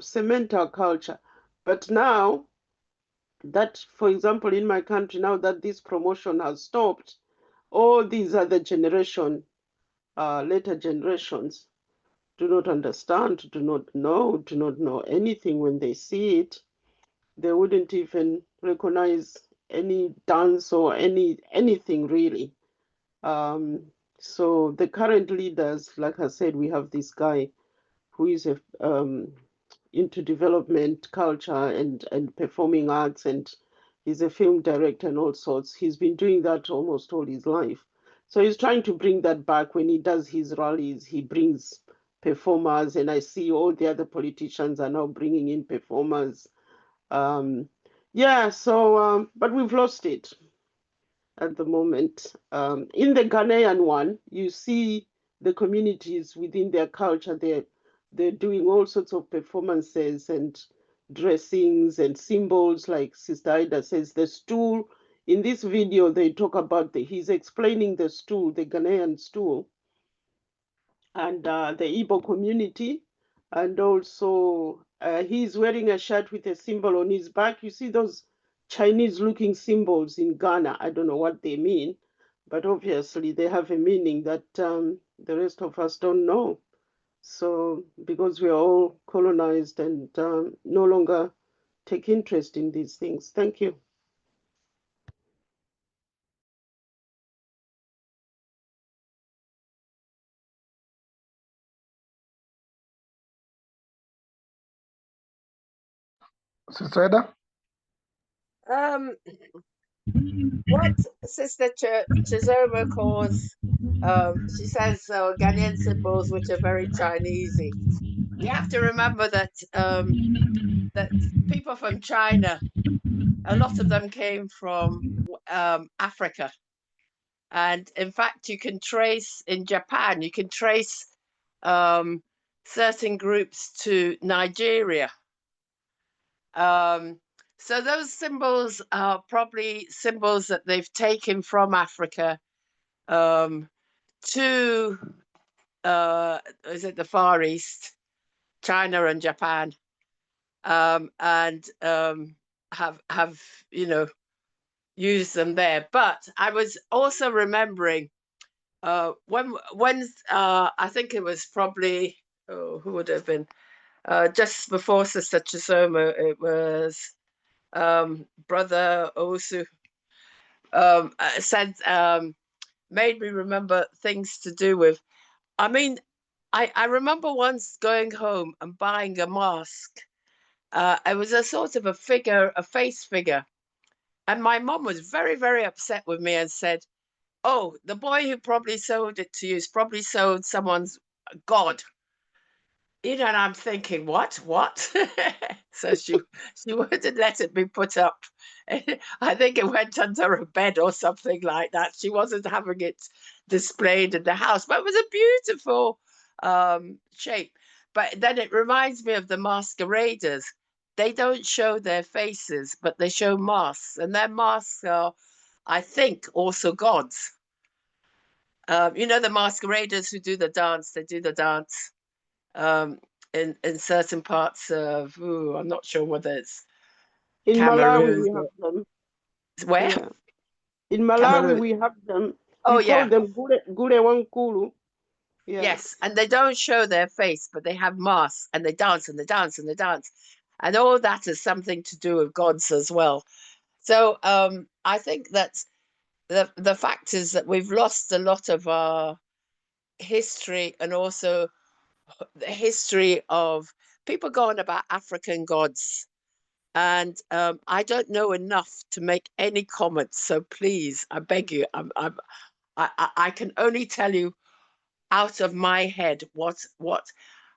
cement our culture. But now that, for example, in my country, now that this promotion has stopped, all these other later generations do not understand, do not know anything. When they see it, they wouldn't even recognize any dance or anything really. So the current leaders, like I said, we have this guy who is into development, culture, and performing arts, and he's a film director and all sorts. He's been doing that almost all his life. So he's trying to bring that back. When he does his rallies, he brings performers, and I see all the other politicians are now bringing in performers. Yeah, so, but we've lost it at the moment. In the Ghanaian one, you see the communities within their culture. They're doing all sorts of performances and dressings and symbols, like Sister Ida says, the stool. In this video, they talk about he's explaining the stool, the Ghanaian stool, and the Igbo community. And also, he's wearing a shirt with a symbol on his back. You see those Chinese-looking symbols in Ghana. I don't know what they mean, but obviously they have a meaning that the rest of us don't know. So because we are all colonized and no longer take interest in these things. Thank you. Sister Eda? What Sister Chizoma calls, she says Ghanaian symbols, which are very Chinesey. You have to remember that that people from China, a lot of them came from Africa. And in fact, you can trace in Japan, you can trace certain groups to Nigeria. So those symbols are probably symbols that they've taken from Africa to, is it the Far East, China and Japan, and have you know, used them there. But I was also remembering when I think it was probably, oh, who would have been just before Sister Chisoma, it was Brother Osu said, made me remember things to do with, I mean, I remember once going home and buying a mask. It was a sort of a figure, a face figure. And my mom was very, very upset with me and said, oh, the boy who probably sold it to you has probably sold someone's God. You know, and I'm thinking, what? So she wouldn't let it be put up. I think it went under a bed or something like that. She wasn't having it displayed in the house, but it was a beautiful shape. But then it reminds me of the masqueraders. They don't show their faces, but they show masks, and their masks are, I think, also gods. You know, the masqueraders who do the dance, they do the dance in certain parts of, I'm not sure whether it's In Malawi, Cameroon. we have them. Where? Yeah. In Malawi, Cameroon. we have them. Oh, We yeah. call them Gure Wankulu. Yeah. Yes, and they don't show their face, but they have masks and they dance and they dance and they dance. And all that is something to do with gods as well. So I think that the fact is that we've lost a lot of our history, and also the history of people going about African gods. And I don't know enough to make any comments. So please, I beg you, I can only tell you out of my head what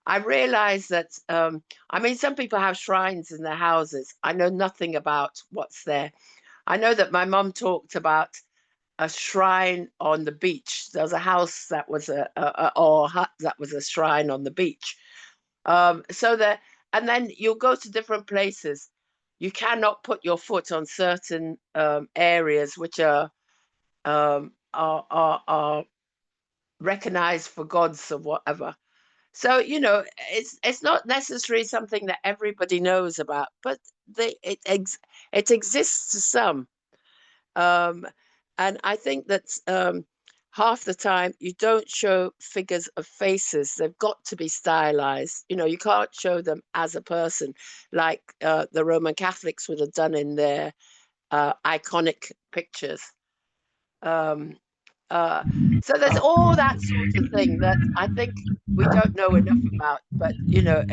I realize that. I mean, some people have shrines in their houses. I know nothing about what's there. I know that my mum talked about a shrine on the beach. There's a house that was or a hut that was a shrine on the beach. So that, and then you'll go to different places. You cannot put your foot on certain areas which are recognized for gods or whatever. So you know, it's not necessarily something that everybody knows about, but it exists to some. And I think that half the time you don't show figures of faces. They've got to be stylized. You know, you can't show them as a person like the Roman Catholics would have done in their iconic pictures. So there's all that sort of thing that I think we don't know enough about. But you know,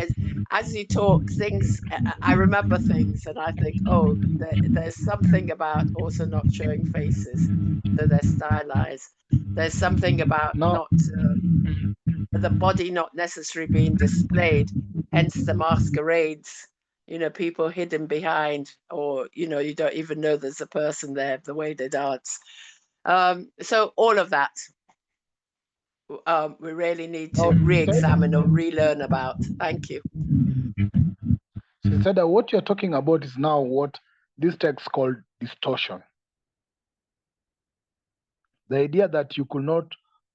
as you talk, things I remember things, and I think, oh, there's something about also not showing faces, so they're stylized. There's something about not the body not necessarily being displayed, hence the masquerades. You know, people hidden behind, or you know, you don't even know there's a person there. The way they dance. So all of that we really need to re-examine or relearn about. Thank you. She said that what you're talking about is now what this text called distortion. The idea that you could not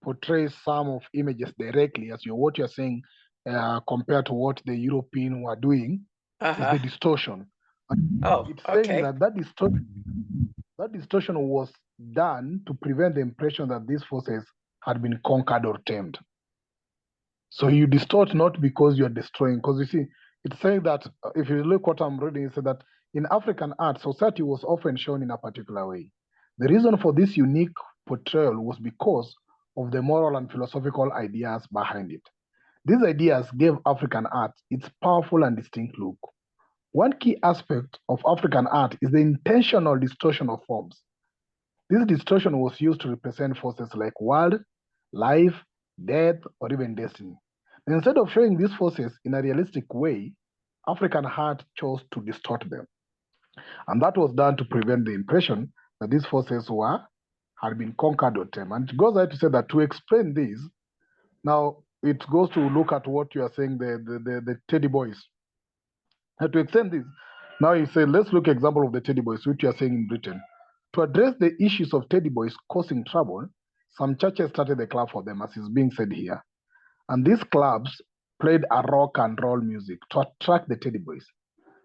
portray some of images directly, as what you're saying, compared to what the European were doing, is the distortion. Oh, It's saying okay. that distortion was done to prevent the impression that these forces had been conquered or tamed. So you distort not because you're destroying, because you see, it's saying that if you look what I'm reading, it said that in African art, society was often shown in a particular way. The reason for this unique portrayal was because of the moral and philosophical ideas behind it. These ideas gave African art its powerful and distinct look. One key aspect of African art is the intentional distortion of forms. This distortion was used to represent forces like world, life, death, or even destiny. Instead of showing these forces in a realistic way, African art chose to distort them. And that was done to prevent the impression that these forces had been conquered or tamed. And it goes on to say that to explain this, now it goes to look at what you are saying, the teddy boys. And to extend this, now you say, let's look at example of the teddy boys, which you are saying in Britain. To address the issues of teddy boys causing trouble, some churches started a club for them, as is being said here. And these clubs played a rock and roll music to attract the teddy boys.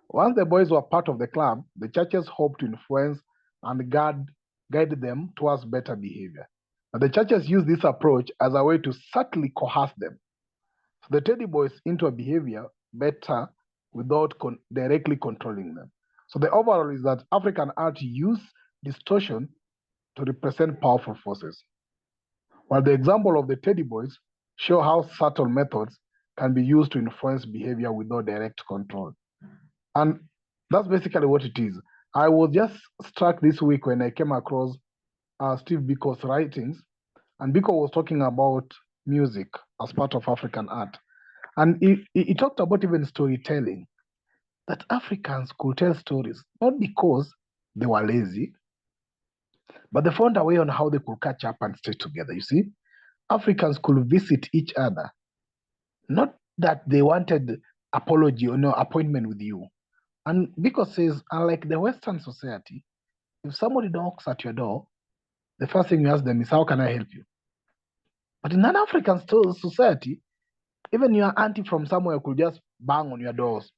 Once the boys were part of the club, the churches hoped to influence and guide them towards better behavior. But the churches used this approach as a way to subtly coerce them. So the teddy boys into a behavior better without directly controlling them. So the overall is that African art used distortion to represent powerful forces. While the example of the teddy boys show how subtle methods can be used to influence behavior without direct control. And that's basically what it is. I was just struck this week when I came across Steve Biko's writings, and Biko was talking about music as part of African art. And he talked about even storytelling, that Africans could tell stories, not because they were lazy, but they found a way on how they could catch up and stay together. You see, Africans could visit each other, not that they wanted apology or no appointment with you. And because says, unlike the Western society, if somebody knocks at your door, the first thing you ask them is, how can I help you? But in an African society, even your auntie from somewhere could just bang on your doors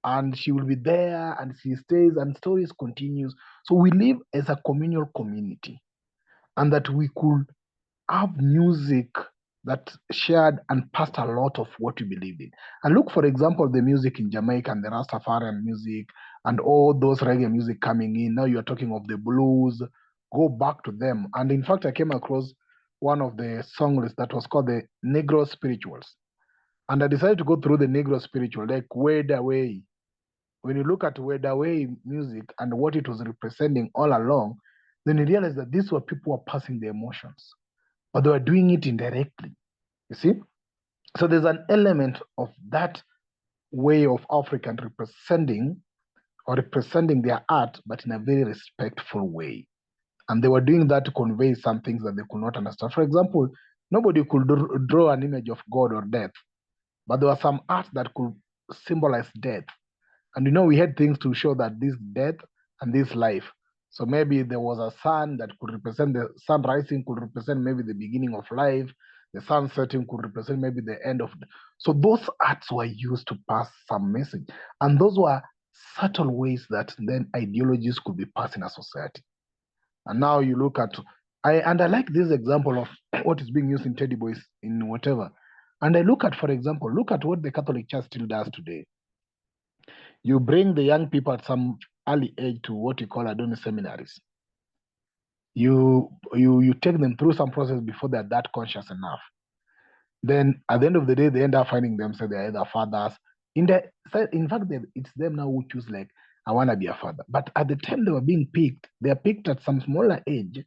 and she will be there and she stays and stories continues. So we live as a communal community, and that we could have music that shared and passed a lot of what we believed in. And look, for example, the music in Jamaica and the Rastafarian music and all those reggae music coming in. Now you're talking of the blues, go back to them. And in fact, I came across one of the song lists that was called the Negro Spirituals. And I decided to go through the Negro Spiritual, like Wade Away. When you look at Wade Away music and what it was representing all along, then you realize that these were people who were passing their emotions, but they were doing it indirectly. You see? So there's an element of that way of African representing their art, but in a very respectful way. And they were doing that to convey some things that they could not understand. For example, nobody could draw an image of God or death, but there was some art that could symbolize death. And we had things to show that this death and this life. So maybe there was a sun that could represent the sun rising, could represent maybe the beginning of life. The sun setting could represent maybe the end of. So those arts were used to pass some message. And those were subtle ways that then ideologies could be passed in a society. And now you look at, I like this example of what is being used in teddy boys in whatever. And I look at, for example, look at what the Catholic Church still does today. You bring the young people at some early age to what you call Adonis seminaries. You take them through some process before they're that conscious enough. Then at the end of the day, they end up finding themselves they're either fathers. In fact, it's them now who choose, like, I want to be a father. But at the time they were being picked, they're picked at some smaller age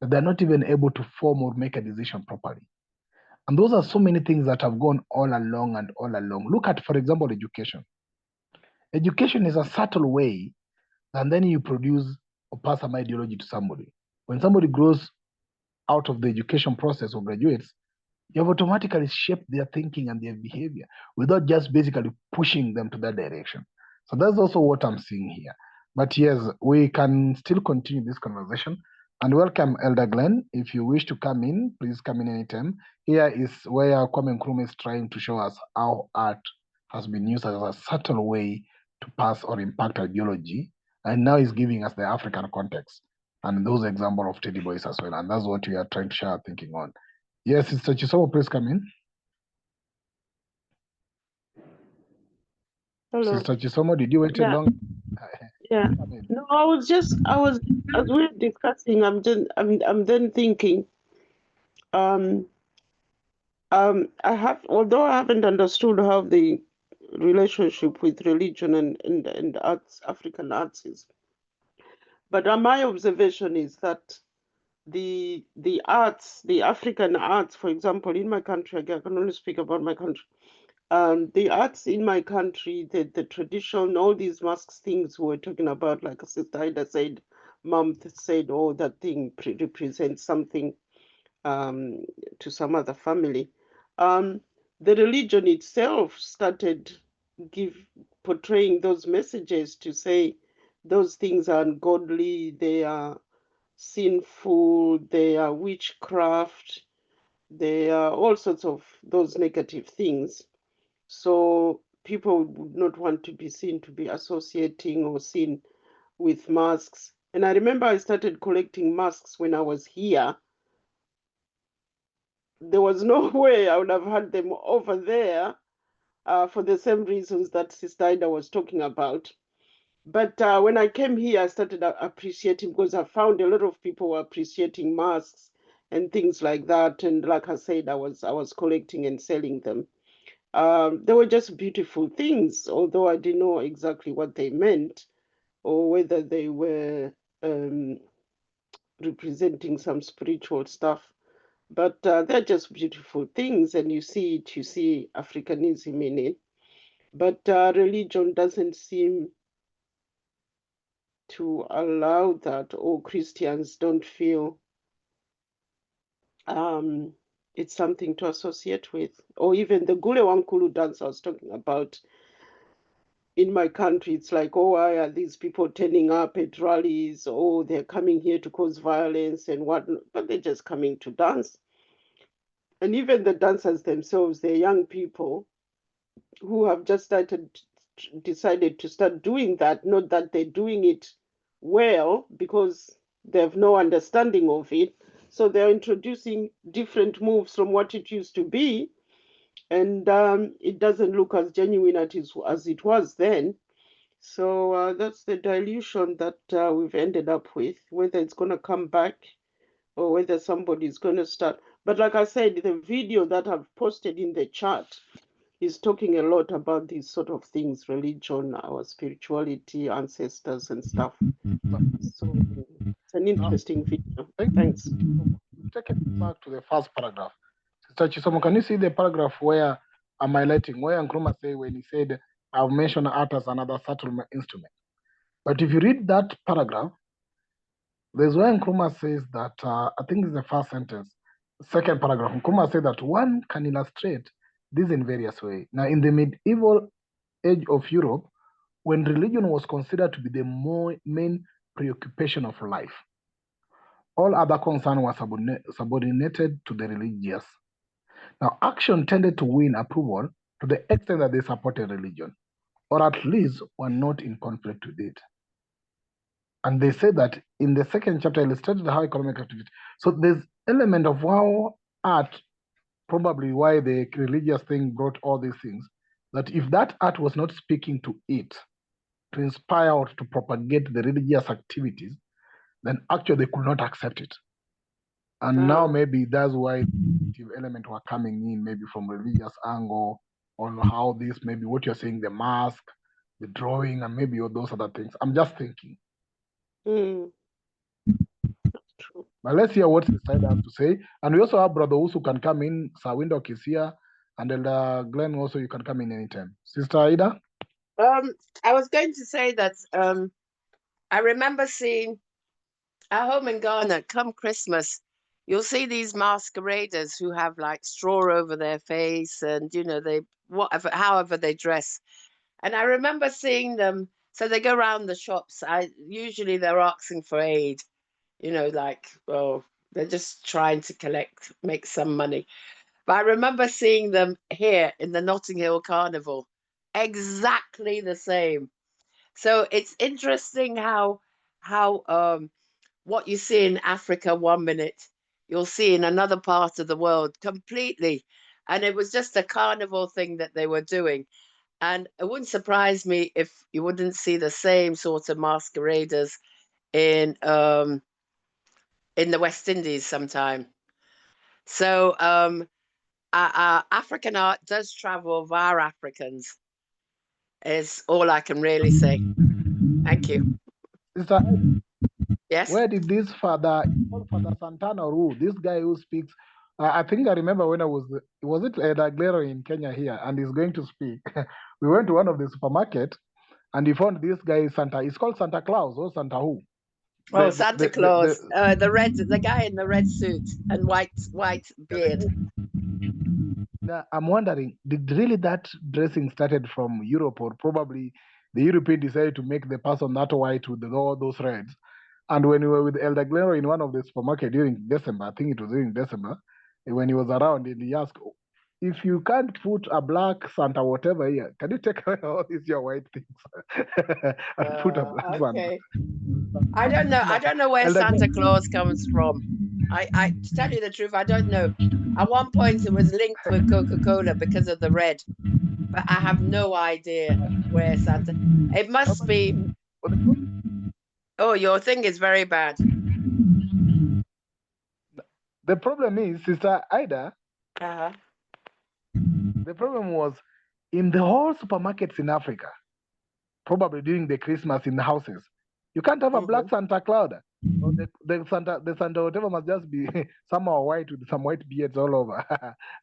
that they're not even able to form or make a decision properly. And those are so many things that have gone all along and all along. Look at, for example, education. Education is a subtle way, and then you produce or pass some ideology to somebody. When somebody grows out of the education process or graduates, you have automatically shaped their thinking and their behavior without just basically pushing them to that direction. So that's also what I'm seeing here. But yes, we can still continue this conversation. And welcome, Elder Glenn. If you wish to come in, please come in anytime. Here is where Kwame Nkrumah is trying to show us how art has been used as a subtle way to pass or impact ideology. And now he's giving us the African context and those examples of teddy boys as well. And that's what we are trying to share our thinking on. Yes, Sister Chisomo, please come in. Hello. Sister Chisomo, did you wait Yeah. long? Yeah. No, as we're discussing, I'm then thinking, I although I haven't understood how the relationship with religion and arts, African arts is, but my observation is that the arts, the African arts, for example, in my country, I can only speak about my country. The arts in my country, the tradition, all these masks things we're talking about, like Sister Ida said, Mom said, oh, that thing represents something to some other family. The religion itself started portraying those messages to say those things are ungodly, they are sinful, they are witchcraft, they are all sorts of those negative things. So people would not want to be seen to be associating or seen with masks. And I remember I started collecting masks when I was here. There was no way I would have had them over there for the same reasons that Sister Ida was talking about. But when I came here, I started appreciating, because I found a lot of people were appreciating masks and things like that. And like I said, I was collecting and selling them. They were just beautiful things, although I didn't know exactly what they meant or whether they were representing some spiritual stuff. But they're just beautiful things, and you see Africanism in it. But religion doesn't seem to allow that, or Christians don't feel it's something to associate with. Or even the Gule Wankulu dance I was talking about. In my country, it's like, oh, why are these people turning up at rallies? Oh, they're coming here to cause violence and whatnot, but they're just coming to dance. And even the dancers themselves, they're young people who have just decided to start doing that, not that they're doing it well, because they have no understanding of it. So they're introducing different moves from what it used to be. And it doesn't look as genuine as it was then. So that's the dilution that we've ended up with, whether it's going to come back or whether somebody's going to start. But like I said, the video that I've posted in the chat is talking a lot about these sort of things, religion, our spirituality, ancestors and stuff. So it's an interesting video. Thanks. Take it back to the first paragraph. Sister Chisomo, can you see the paragraph where I'm highlighting, where Nkrumah say when he said, I've mentioned art as another subtle instrument. But if you read that paragraph, there's where Nkrumah says that, I think it's the first sentence, second paragraph. Nkrumah said that one can illustrate this in various ways. Now, in the medieval age of Europe, when religion was considered to be the main preoccupation of life, all other concerns were subordinated to the religious. Now, action tended to win approval to the extent that they supported religion, or at least were not in conflict with it. And they say that in the second chapter, illustrated how economic activity. So there's element of how art, probably why the religious thing brought all these things, that if that art was not speaking to it, to inspire or to propagate the religious activities, then actually they could not accept it. And now maybe that's why the element were coming in, maybe from religious angle, on how this, maybe what you're saying, the mask, the drawing, and maybe all those other things. I'm just thinking. But let's hear what Sister Ida has to say. And we also have Brother Usu can come in. Sir Windhoek is here. And Elder Glenn also, you can come in anytime. Sister Ida? I was going to say that I remember seeing at home in Ghana, come Christmas, you'll see these masqueraders who have like straw over their face and, you know, however they dress. And I remember seeing them. So they go around the shops. Usually they're asking for aid, you know, like, well, they're just trying to make some money. But I remember seeing them here in the Notting Hill Carnival, exactly the same. So it's interesting how what you see in Africa 1 minute, you'll see in another part of the world completely. And it was just a carnival thing that they were doing. And it wouldn't surprise me if you wouldn't see the same sort of masqueraders in the West Indies sometime. So African art does travel via Africans, is all I can really say. Thank you. Sister, Yes. where did this Father Santana or who? This guy who speaks. I think I remember when I was it Daglero in Kenya here, and he's going to speak. We went to one of the supermarket, and he found this guy Santa. It's called Santa Claus or Santa who? Oh, Santa Claus, the guy in the red suit and white beard. Now, I'm wondering, did really that dressing started from Europe, or probably the European decided to make the person that white with all those reds? And when we were with Elder Glero in one of the supermarket during December, I think it was during December, when he was around, and he asked, if you can't put a black Santa whatever here, can you take away all these your white things and put a black Santa? I don't know where Santa Claus comes from. I to tell you the truth, I don't know. At one point it was linked with Coca-Cola because of the red, but I have no idea where Santa. It must be. Oh, your thing is very bad. The problem is, Sister Ida, the problem was in the whole supermarkets in Africa, probably during the Christmas in the houses, you can't have a black Santa Claus. Or the Santa whatever must just be somehow white with some white beards all over.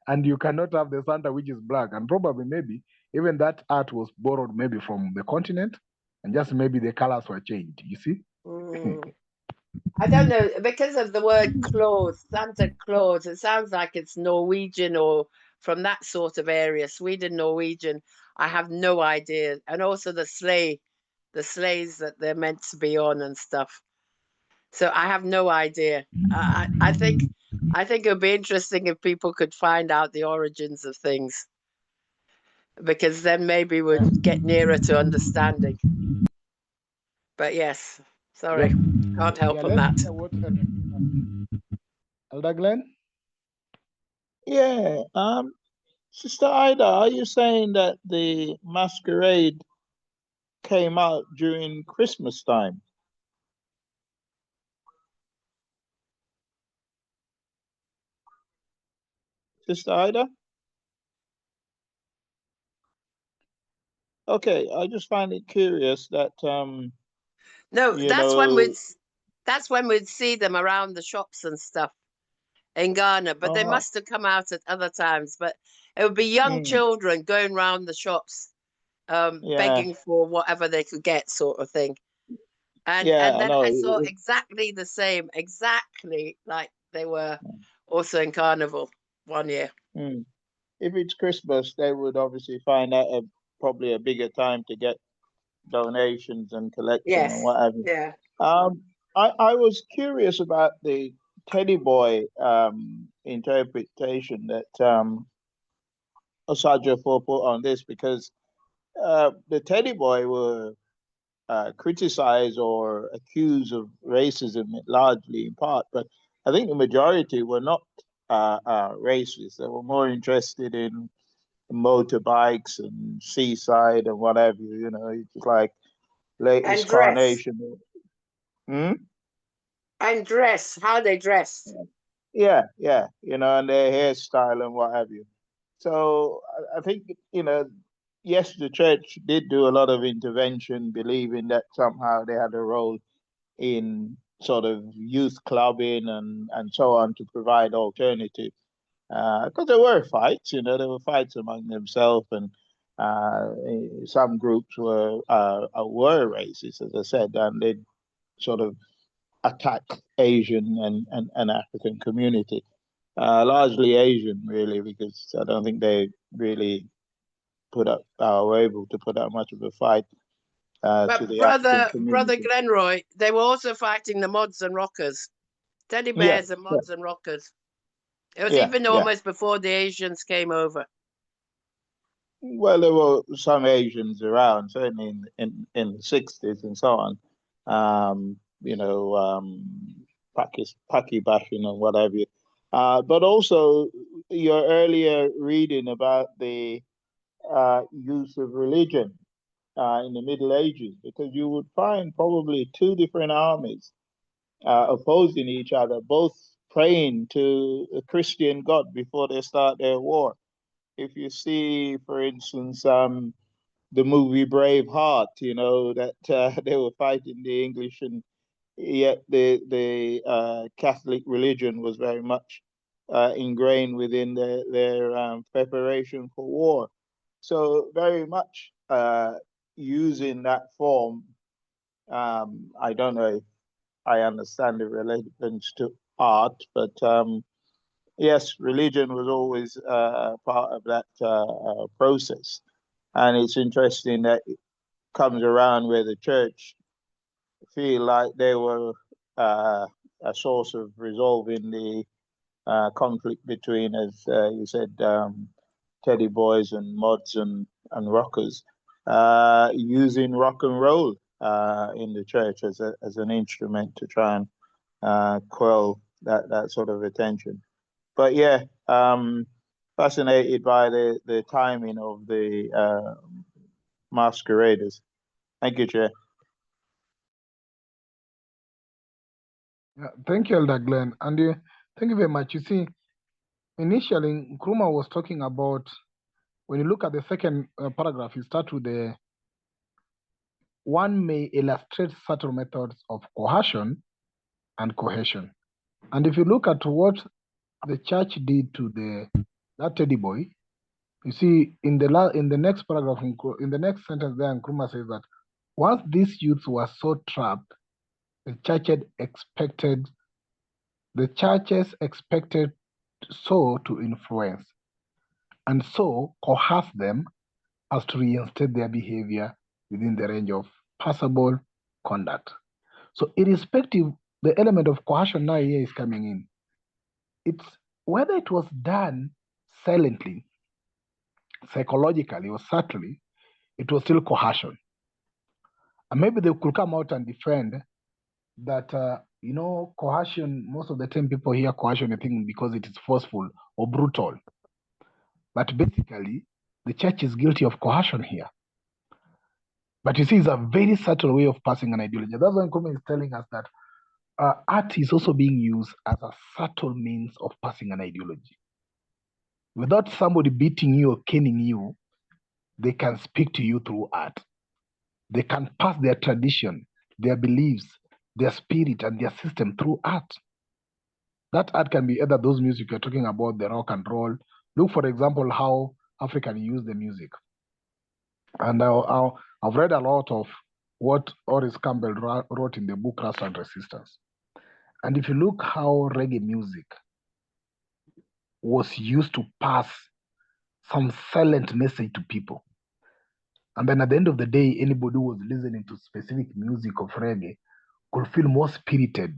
And you cannot have the Santa which is black. And probably maybe even that art was borrowed maybe from the continent, and just maybe the colors were changed, you see? I don't know, because of the word Claus, Santa Claus, it sounds like it's Norwegian or from that sort of area, Sweden, Norwegian. I have no idea. And also the sleighs that they're meant to be on and stuff. So I have no idea. I think it would be interesting if people could find out the origins of things, because then maybe we'd get nearer to understanding. But yes, sorry, can't help on that. Elder Glenn? Yeah. Sister Ida, are you saying that the masquerade came out during Christmas time? Sister Ida? Okay, I just find it curious that no, that's when we'd see them around the shops and stuff in Ghana, but they must have come out at other times. But it would be young children going around the shops, begging for whatever they could get, sort of thing. And then I saw exactly the same, exactly like they were also in Carnival one year. If it's Christmas, they would obviously find that probably a bigger time to get donations and collection and what have you. Yeah. I was curious about the teddy boy interpretation that Osagyefo put on this, because the teddy boy were criticized or accused of racism largely in part, but I think the majority were not racist. They were more interested in motorbikes and seaside and whatever, you know. It's like latest carnation. And dress, how they dress. Yeah, you know, and their hairstyle and what have you. So I think, you know, yes, the church did do a lot of intervention, believing that somehow they had a role in sort of youth clubbing and so on to provide alternative. Because there were fights, you know, there were fights among themselves, and some groups were racist, as I said, and they sort of attack Asian and African community, largely Asian, really, because I don't think they really were able to put up much of a fight to the African community. Brother Glenroy, they were also fighting the mods and rockers, teddy bears and mods and rockers. It was even almost before the Asians came over. Well, there were some Asians around, certainly in the 60s and so on. Paki bashing and what have you. But also your earlier reading about the use of religion in the Middle Ages, because you would find probably two different armies opposing each other, both praying to a Christian God before they start their war. If you see, for instance, the movie Braveheart, that they were fighting the English, and yet the Catholic religion was very much ingrained within their preparation for war. So very much using that form. I don't know if I understand the relevance to art, but yes, religion was always part of that process. And it's interesting that it comes around where the church feel like they were a source of resolving the conflict between, as you said, teddy boys and mods and rockers, using rock and roll in the church as an instrument to try and quell that sort of attention. But yeah, fascinated by the timing of the masqueraders. Thank you, Chair. Yeah, thank you, Elder Glenn. And thank you very much. You see, initially, Nkrumah was talking about, when you look at the second paragraph, you start with the one may illustrate subtle methods of coercion and cohesion. And if you look at what the church did to that teddy boy, you see in the next paragraph, in the next sentence there, Nkrumah says that once these youths were so trapped, the churches expected so to influence and so coerce them as to reinstate their behavior within the range of passable conduct. So irrespective, the element of coercion now here is coming in. It's whether it was done silently, psychologically, or subtly, it was still coercion. And maybe they could come out and defend that, coercion, most of the time people hear coercion, I think, because it is forceful or brutal. But basically, the church is guilty of coercion here. But you see, it's a very subtle way of passing an ideology. That's why Nkrumah is telling us that art is also being used as a subtle means of passing an ideology. Without somebody beating you or caning you, they can speak to you through art. They can pass their tradition, their beliefs, their spirit, and their system through art. That art can be either those music you're talking about, the rock and roll. Look, for example, how Africa use the music. And I've read a lot of what Oris Campbell wrote in the book Rust and Resistance. And if you look how reggae music was used to pass some silent message to people. And then at the end of the day, anybody who was listening to specific music of reggae could feel more spirited,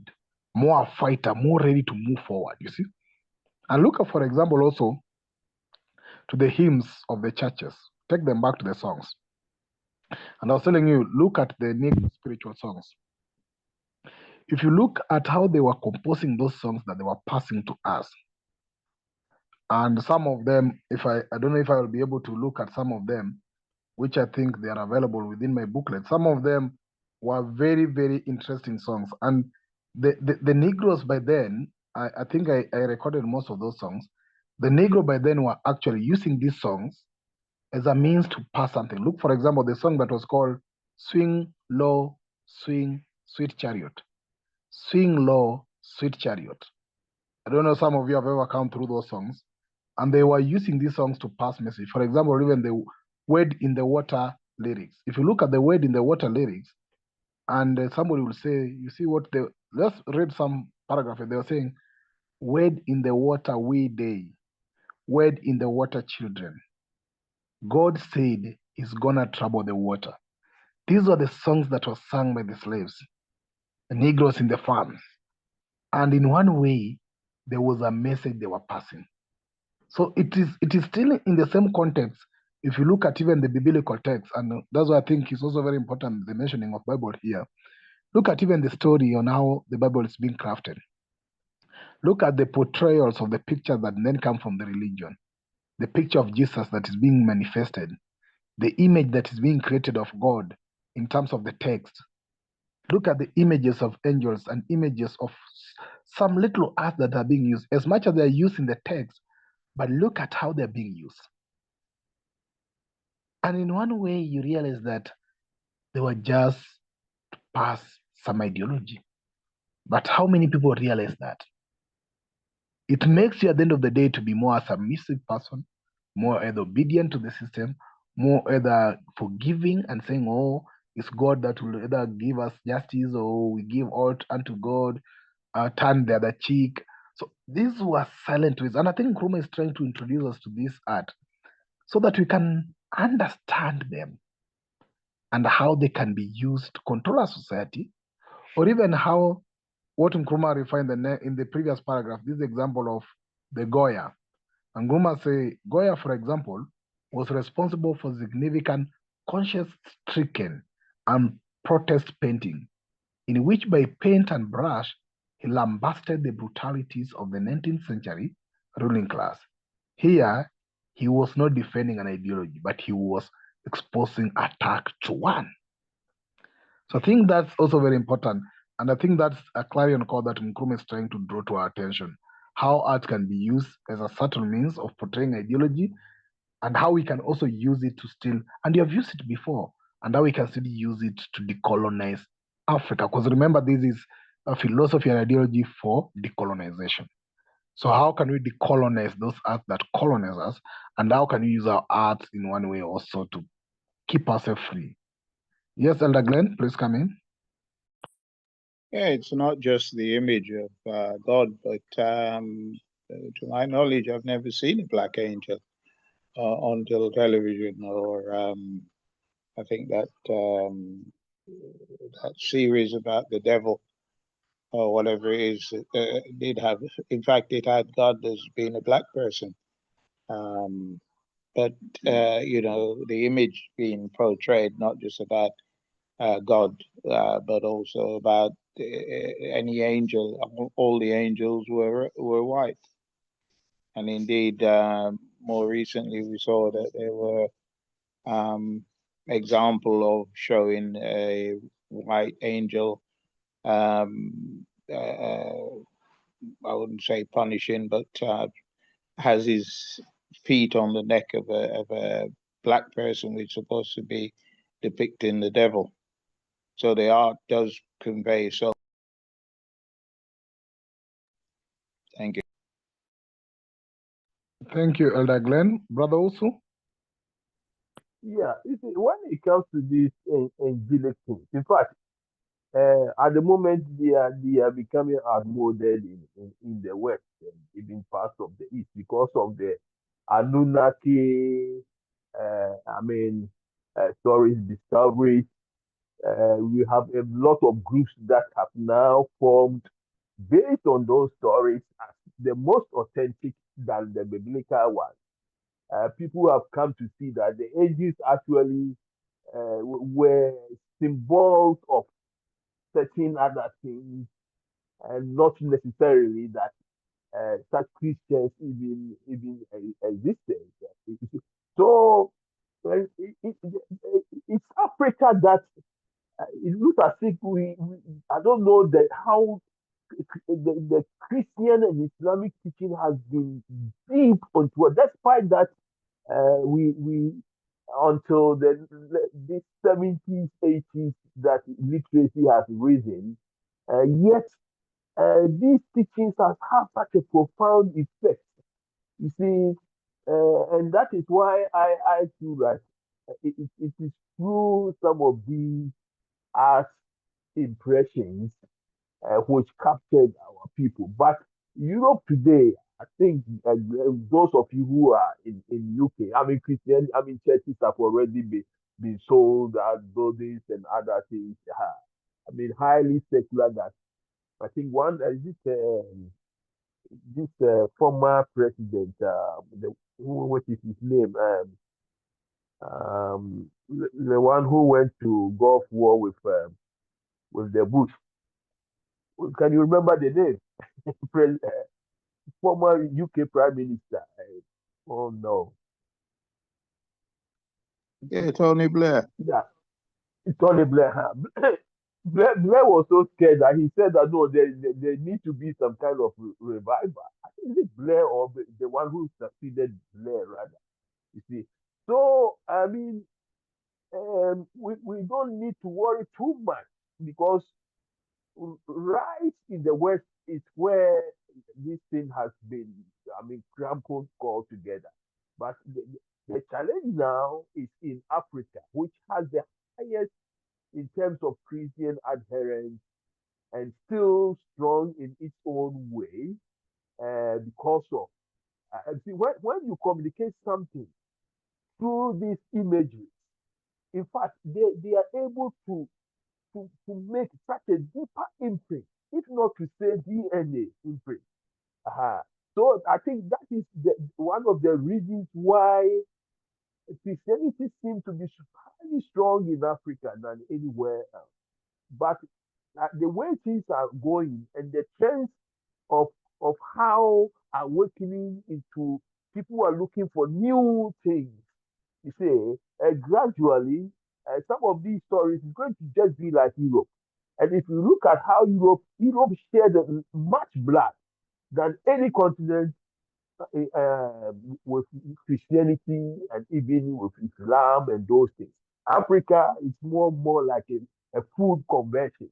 more a fighter, more ready to move forward, you see? And look at, for example, also to the hymns of the churches. Take them back to the songs. And I was telling you, look at the Negro spiritual songs. If you look at how they were composing those songs that they were passing to us, and some of them, I don't know if I will be able to look at some of them, which I think they are available within my booklet. Some of them were very, very interesting songs. And the Negroes by then, I think I recorded most of those songs. The Negro by then were actually using these songs as a means to pass something. Look, for example, the song that was called Swing Low, Swing, Sweet Chariot. Swing Low, Sweet Chariot. I don't know, some of you have ever come through those songs. And they were using these songs to pass message. For example, even the word in the water lyrics. If you look at the word in the water lyrics, and somebody will say, you see what let's read some paragraph. They were saying, word in the water we day, word in the water children. God said he's gonna trouble the water. These were the songs that were sung by the slaves, the Negroes in the farms. And in one way, there was a message they were passing. So it is still in the same context, if you look at even the biblical text, and that's why I think it's also very important, the mentioning of Bible here. Look at even the story on how the Bible is being crafted. Look at the portrayals of the pictures that then come from the religion. The picture of Jesus that is being manifested. The image that is being created of God in terms of the text. Look at the images of angels and images of some little art that are being used, as much as they are used in the text, but look at how they're being used. And in one way, you realize that they were just to pass some ideology. But how many people realize that? It makes you at the end of the day to be more a submissive person, more either obedient to the system, more either forgiving and saying, oh, it's God that will either give us justice or we give out unto God, turn the other cheek. So these were silent ways. And I think Nkrumah is trying to introduce us to this art so that we can understand them and how they can be used to control our society, or even how what Nkrumah refined in the previous paragraph, this example of the Goya. And Nkrumah say, Goya, for example, was responsible for significant conscience-stricken and protest painting, in which by paint and brush, he lambasted the brutalities of the 19th century ruling class. Here, he was not defending an ideology, but he was exposing attack to one. So I think that's also very important. And I think that's a clarion call that Nkrumah is trying to draw to our attention. How art can be used as a subtle means of portraying ideology, and how we can also use it to still, and you have used it before, and how we can still use it to decolonize Africa. Because remember, this is a philosophy and ideology for decolonization. So how can we decolonize those arts that colonize us, and how can we use our arts in one way also to keep ourselves free? Yes, Elder Glenn, please come in. Yeah, it's not just the image of God, but to my knowledge, I've never seen a black angel on television, or I think that that series about the devil or whatever it is did have. In fact, it had God as being a black person. But you know, the image being portrayed not just about God, but also about any angel. All the angels were white, and indeed, more recently we saw that there were example of showing a white angel. I wouldn't say punishing, but has his feet on the neck of a black person, which is supposed to be depicting the devil. So the art does convey so. Thank you. Thank you, Elder Glenn. Brother Usu? Yeah, you see, when it comes to these angelic things, in fact, at the moment they are becoming outmoded in the West and even parts of the East because of the Anunnaki, stories, discoveries. We have a lot of groups that have now formed based on those stories as the most authentic than the biblical one. People have come to see that the angels actually were symbols of certain other things, and not necessarily that such Christians even existed. So it's Africa that it looks as if I don't know that how the Christian and Islamic teaching has been deep onto it, despite that we until the 70s, 80s that literacy has risen, yet these teachings have had such a profound effect. You see, and that is why I feel that it is through some of these art impressions which captured our people. But Europe today, I think those of you who are in UK, Christian, churches have already been sold as buildings and other things. Highly secular. That I think one is this former president, what is his name? the one who went to Gulf War with the Bush. Can you remember the name? Former UK Prime Minister. Oh no. Yeah, Tony Blair. Yeah, Tony Blair. Blair was so scared that he said that no, there need to be some kind of revival. I think it's Blair or the one who succeeded Blair, rather. You see. So, I mean, we don't need to worry too much because right in the West is where this thing has been, I mean, crumpled all together. But the challenge now is in Africa, which has the highest in terms of Christian adherence and still strong in its own way because of, see, when you communicate something through these imagery, in fact, they are able to make such a deeper imprint, if not to say DNA imprint. So I think that is one of the reasons why Christianity seems to be highly strong in Africa than anywhere else. But the way things are going and the trends of how awakening into people who are looking for new things, you see, gradually, some of these stories is going to just be like Europe. And if you look at how Europe shared much blood than any continent with Christianity and even with Islam and those things. Africa is more like a food conversion.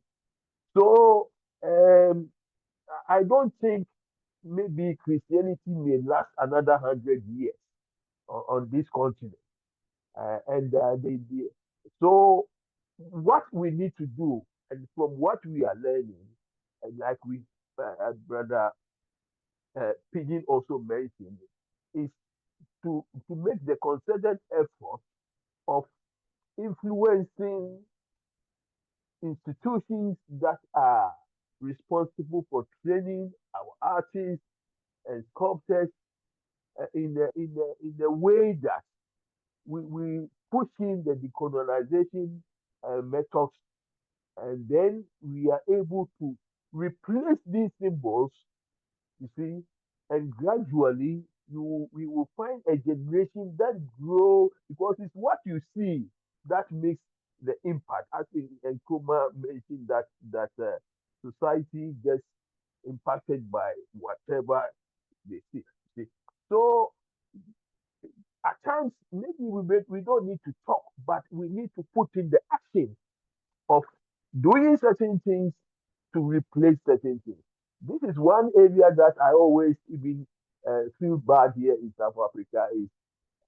So I don't think maybe Christianity may last another 100 years on this continent. So what we need to do, and from what we are learning, and like we brother Pigeon also mentioned, is to make the concerted effort of influencing institutions that are responsible for training our artists and sculptors in a way that we push in the decolonization methods, and then we are able to replace these symbols, you see, and gradually we will find a generation that grow because it's what you see that makes the impact. I think Nkrumah mentioned that society gets impacted by whatever they see. So at times maybe we don't need to talk, but we need to put in the action of doing certain things to replace certain things. This is one area that I always even feel bad here in South Africa is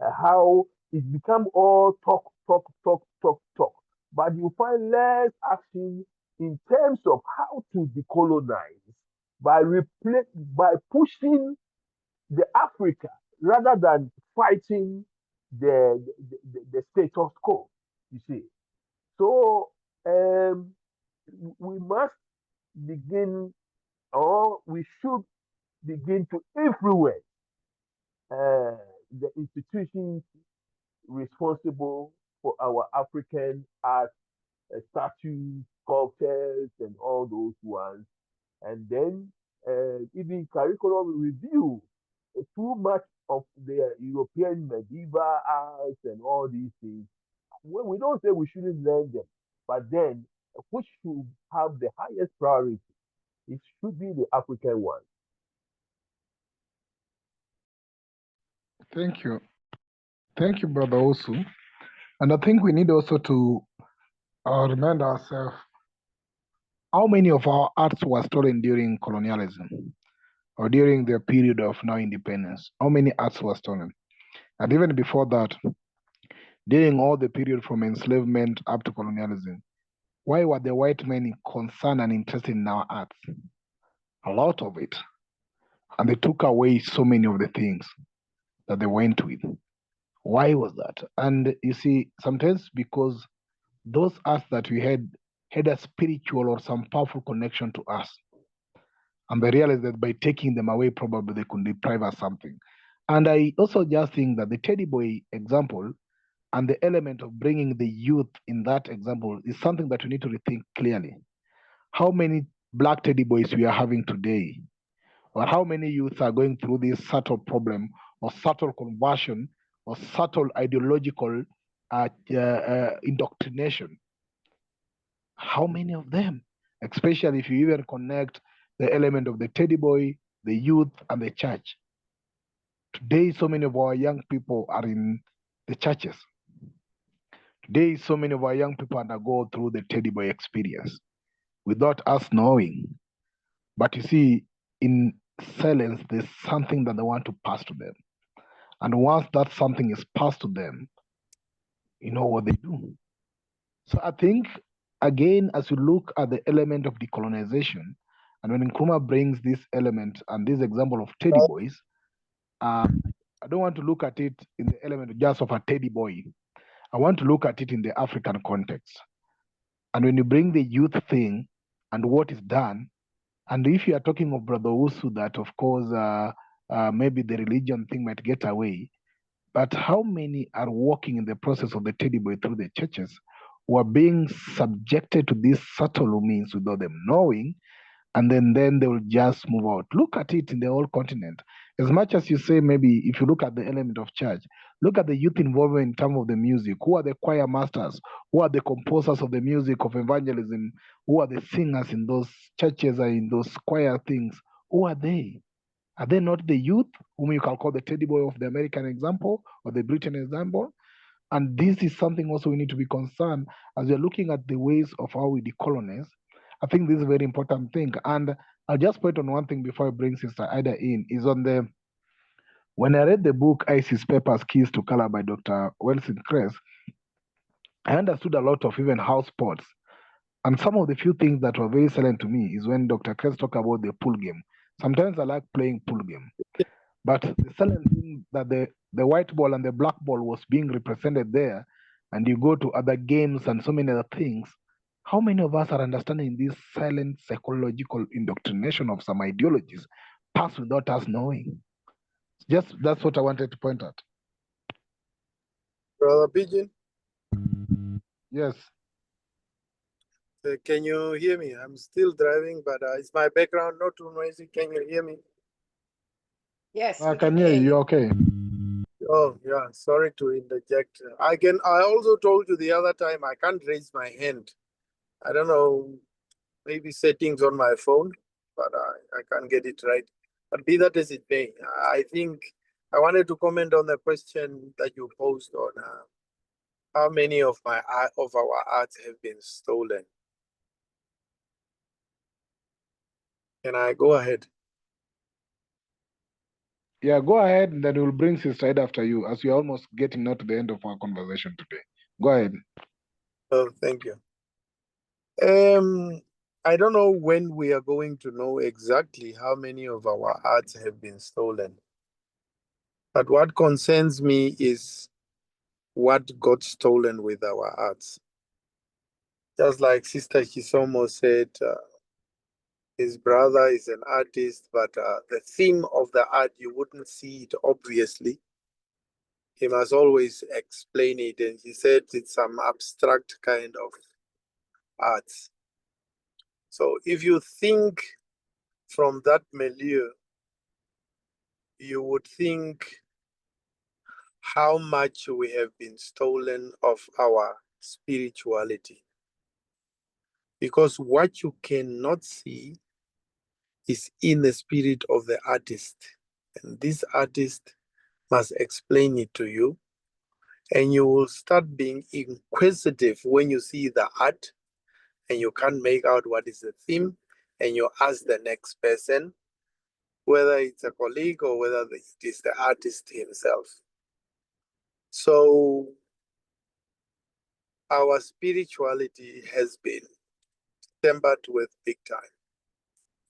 how it become all talk, talk, talk, talk, talk. But you find less action in terms of how to decolonize by pushing the Africa rather than fighting the status quo. You see, so we must begin, or we should begin to influence the institutions responsible for our African art, statues, sculptures, and all those ones. And then even curriculum review. Too much of the European medieval arts and all these things. Well, we don't say we shouldn't learn them, but then which should have the highest priority? It should be the African one. Thank you. Thank you, Brother Osu. And I think we need also to remind ourselves how many of our arts were stolen during colonialism or during the period of now independence. How many arts were stolen? And even before that, during all the period from enslavement up to colonialism, why were the white men concerned and interested in our arts? A lot of it. And they took away so many of the things that they went with. Why was that? And you see, sometimes because those arts that we had a spiritual or some powerful connection to us. And they realized that by taking them away, probably they could deprive us something. And I also just think that the teddy boy example and the element of bringing the youth in that example is something that we need to rethink clearly. How many black teddy boys we are having today, or how many youths are going through this subtle problem or subtle conversion or subtle ideological indoctrination? How many of them? Especially if you even connect the element of the teddy boy, the youth, and the church. Today, so many of our young people are in the churches. Today, so many of our young people undergo through the teddy boy experience without us knowing. But you see, in silence, there's something that they want to pass to them. And once that something is passed to them, you know what they do. So I think, again, as we look at the element of decolonization, and when Nkrumah brings this element and this example of teddy boys, I don't want to look at it in the element just of a teddy boy. I want to look at it in the African context. And when you bring the youth thing and what is done, and if you are talking of Brother Usu, that of course maybe the religion thing might get away, but how many are walking in the process of the teddy boy through the churches who are being subjected to these subtle means without them knowing, and then they will just move out? Look at it in the whole continent. As much as you say, maybe if you look at the element of church, look at the youth involvement in terms of the music. Who are the choir masters? Who are the composers of the music of evangelism? Who are the singers in those churches and in those choir things? Who are they? Are they not the youth whom you can call the teddy boy of the American example or the Britain example? And this is something also we need to be concerned as we're looking at the ways of how we decolonize. I think this is a very important thing. And I'll just point on one thing before I bring Sister Ida in, is on the, when I read the book ISIS Papers, Keys to Color by Dr. Wilson Kress, I understood a lot of even house sports. And some of the few things that were very silent to me is when Dr. Kress talked about the pool game. Sometimes I like playing pool game. But the silent thing that the white ball and the black ball was being represented there, and you go to other games and so many other things, how many of us are understanding this silent psychological indoctrination of some ideologies passed without us knowing? Just that's what I wanted to point out. Brother Pigeon, Yes. can you hear me? I'm still driving, but is my background not too noisy? Can you hear me? Yes, I we can can hear hear you. you. You're okay. Oh, yeah. Sorry to interject. I also told you the other time I can't raise my hand. I don't know, maybe settings on my phone, but I can't get it right. But be that as it may, I think I wanted to comment on the question that you posed on how many of our arts have been stolen. Can I go ahead? Yeah, go ahead, and then we'll bring Sister Ida after you, as we're almost getting now to the end of our conversation today. Go ahead. Oh, thank you. I don't know when we are going to know exactly how many of our arts have been stolen. But what concerns me is what got stolen with our arts. Just like Sister Kisomo said, his brother is an artist, but the theme of the art, you wouldn't see it obviously. He must always explain it, and he said it's some abstract kind of art. So if you think from that milieu, you would think how much we have been stolen of our spirituality. Because what you cannot see is in the spirit of the artist. And this artist must explain it to you. And you will start being inquisitive when you see the art and you can't make out what is the theme. And you ask the next person, whether it's a colleague or whether it is the artist himself. So our spirituality has been tempered with big time.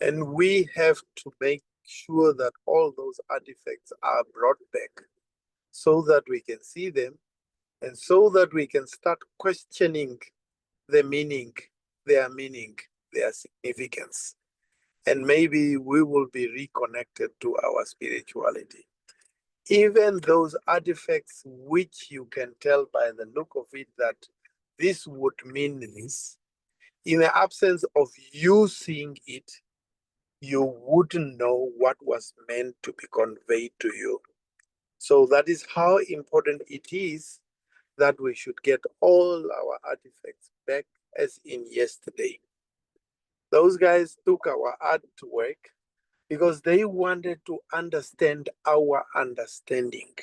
And we have to make sure that all those artifacts are brought back so that we can see them and so that we can start questioning the meaning, their significance. And maybe we will be reconnected to our spirituality. even those artifacts which you can tell by the look of it that this would mean this, in the absence of you seeing it, you wouldn't know what was meant to be conveyed to you. So that is how important it is that we should get all our artifacts back as in yesterday. Those guys took our artwork because they wanted to understand our understanding.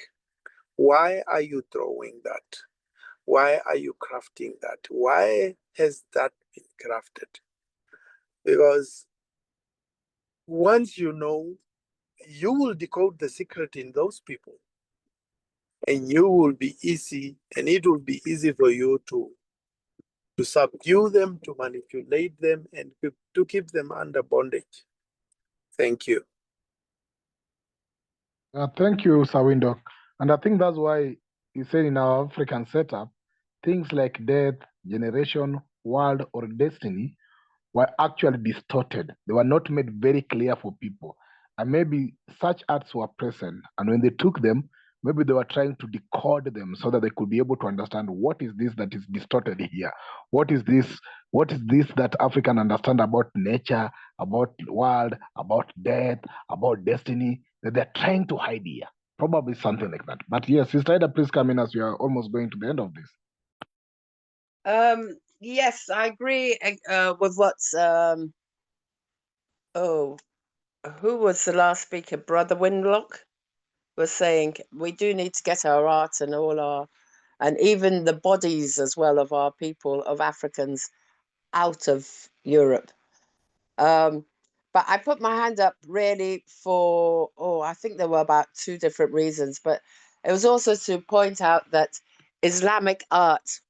Why are you drawing that? Why are you crafting that? Why has that been crafted? Because once you know, you will decode the secret in those people. And you will be easy, and it will be easy for you to subdue them, to manipulate them, and to keep them under bondage. Thank you. Thank you, Sawindo. And I think that's why he said in our African setup, things like death, generation, world, or destiny were actually distorted. They were not made very clear for people. And maybe such arts were present. And when they took them, maybe they were trying to decode them so that they could be able to understand what is this that is distorted here? What is this? What is this that African understand about nature, about world, about death, about destiny, that they're trying to hide here? Probably something like that. But yes, Sister Ida, please come in as we are almost going to the end of this. Yes, I agree with what's who was the last speaker? Brother Winlock was saying we do need to get our art and all our, and even the bodies as well of our people, of Africans, out of Europe. But I put my hand up really for, I think there were about 2 different reasons, but it was also to point out that Islamic art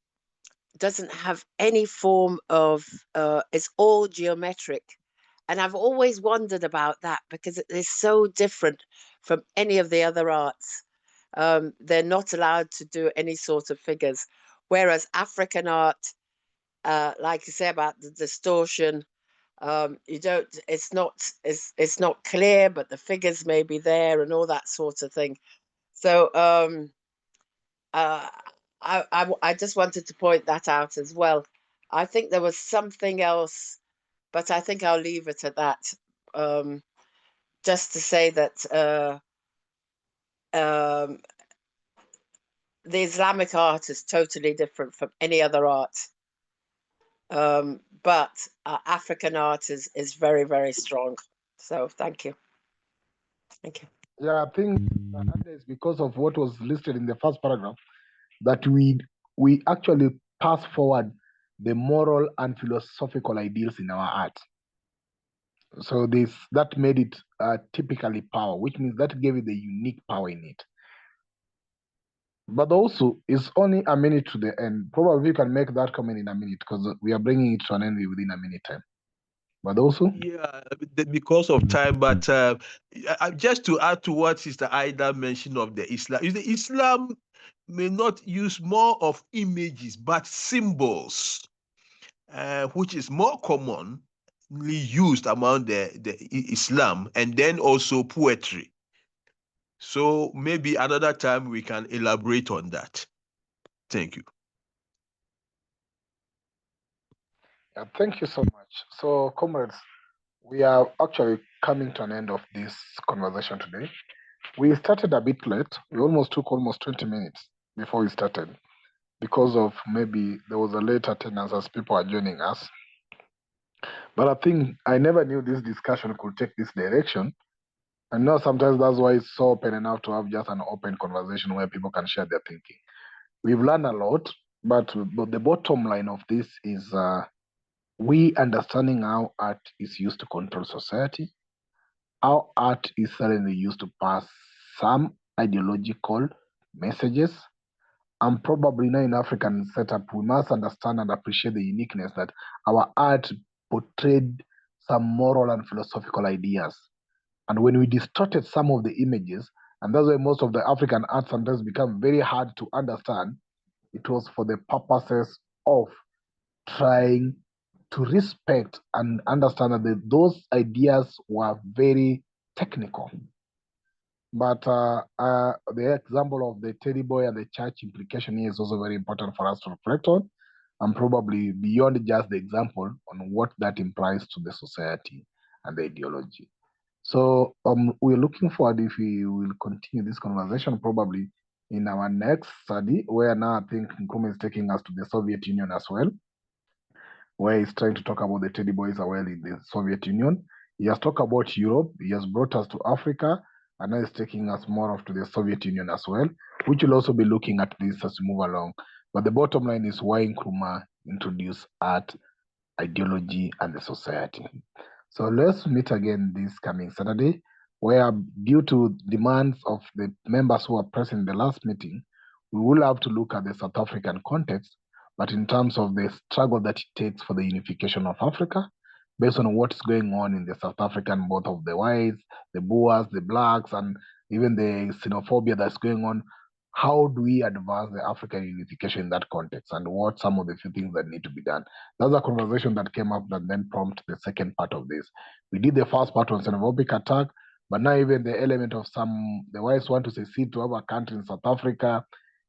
doesn't have any form of, it's all geometric. And I've always wondered about that because it is so different from any of the other arts. They're not allowed to do any sort of figures. Whereas African art, like you say about the distortion, you don't, it's not clear, but the figures may be there and all that sort of thing. So I just wanted to point that out as well. I think there was something else, but I think I'll leave it at that. Just to say that the Islamic art is totally different from any other art. But African art is very, very strong. So thank you. Thank you. Yeah, I think it's because of what was listed in the first paragraph that we actually pass forward the moral and philosophical ideals in our art. So that made it typically power, which means that gave it the unique power in it. But also, it's only a minute to the end. Probably you can make that comment in a minute because we are bringing it to an end within a minute time. But also, yeah, because of time. But just to add to what Sister Ida mentioned of the Islam may not use more of images but symbols, which is more commonly used among the Islam, and then also poetry. So maybe another time we can elaborate on that. Thank you. yeah, thank you so much. So, comrades, we are actually coming to an end of this conversation today. We started a bit late. We took almost 20 minutes before we started because of maybe there was a late attendance as people are joining us. But I think I never knew this discussion could take this direction. And now sometimes that's why it's so open enough to have just an open conversation where people can share their thinking. We've learned a lot, but the bottom line of this is we understanding how art is used to control society, how art is suddenly used to pass some ideological messages, and probably now in African setup, we must understand and appreciate the uniqueness that our art portrayed some moral and philosophical ideas. And when we distorted some of the images, and that's why most of the African art sometimes become very hard to understand, it was for the purposes of trying to respect and understand that those ideas were very technical. But the example of the teddy boy and the church implication here is also very important for us to reflect on, and probably beyond just the example on what that implies to the society and the ideology. So we're looking forward if we will continue this conversation probably in our next study, where now I think Nkrumah is taking us to the Soviet Union as well, where he's trying to talk about the teddy boys as well in the Soviet Union. He has talked about Europe, he has brought us to Africa, and now he's taking us more of to the Soviet Union as well, which will also be looking at this as we move along. But the bottom line is why Nkrumah introduced art, ideology, and the society. So let's meet again this coming Saturday, where due to demands of the members who are present in the last meeting, we will have to look at the South African context, but in terms of the struggle that it takes for the unification of Africa, based on what's going on in the South African, both of the whites, the Boers, the blacks, and even the xenophobia that's going on. How do we advance the African unification in that context, and what some of the few things that need to be done? That's a conversation that came up that then prompted the second part of this. We did the first part on xenophobic attack, but now even the element of the whites want to secede to our country in South Africa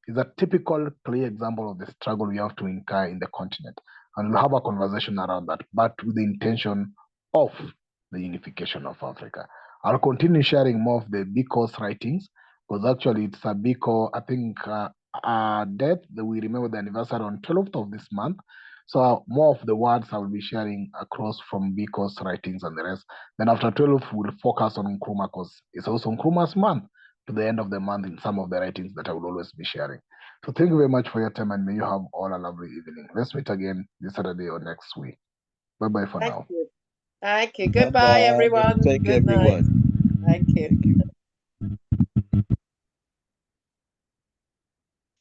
is a typical clear example of the struggle we have to incur in the continent. And we'll have a conversation around that, but with the intention of the unification of Africa. I'll continue sharing more of the Biko's writings, because actually it's a Biko, I think, death that we remember the anniversary on 12th of this month. So more of the words I will be sharing across from Biko's writings and the rest. Then after 12, we'll focus on Nkrumah, because it's also Nkrumah's month to the end of the month in some of the writings that I will always be sharing. So thank you very much for your time, and may you have all a lovely evening. Let's meet again this Saturday or next week. Bye-bye for now. Thank you. Goodbye, everyone. Thank you, Good night. everyone. Thank you.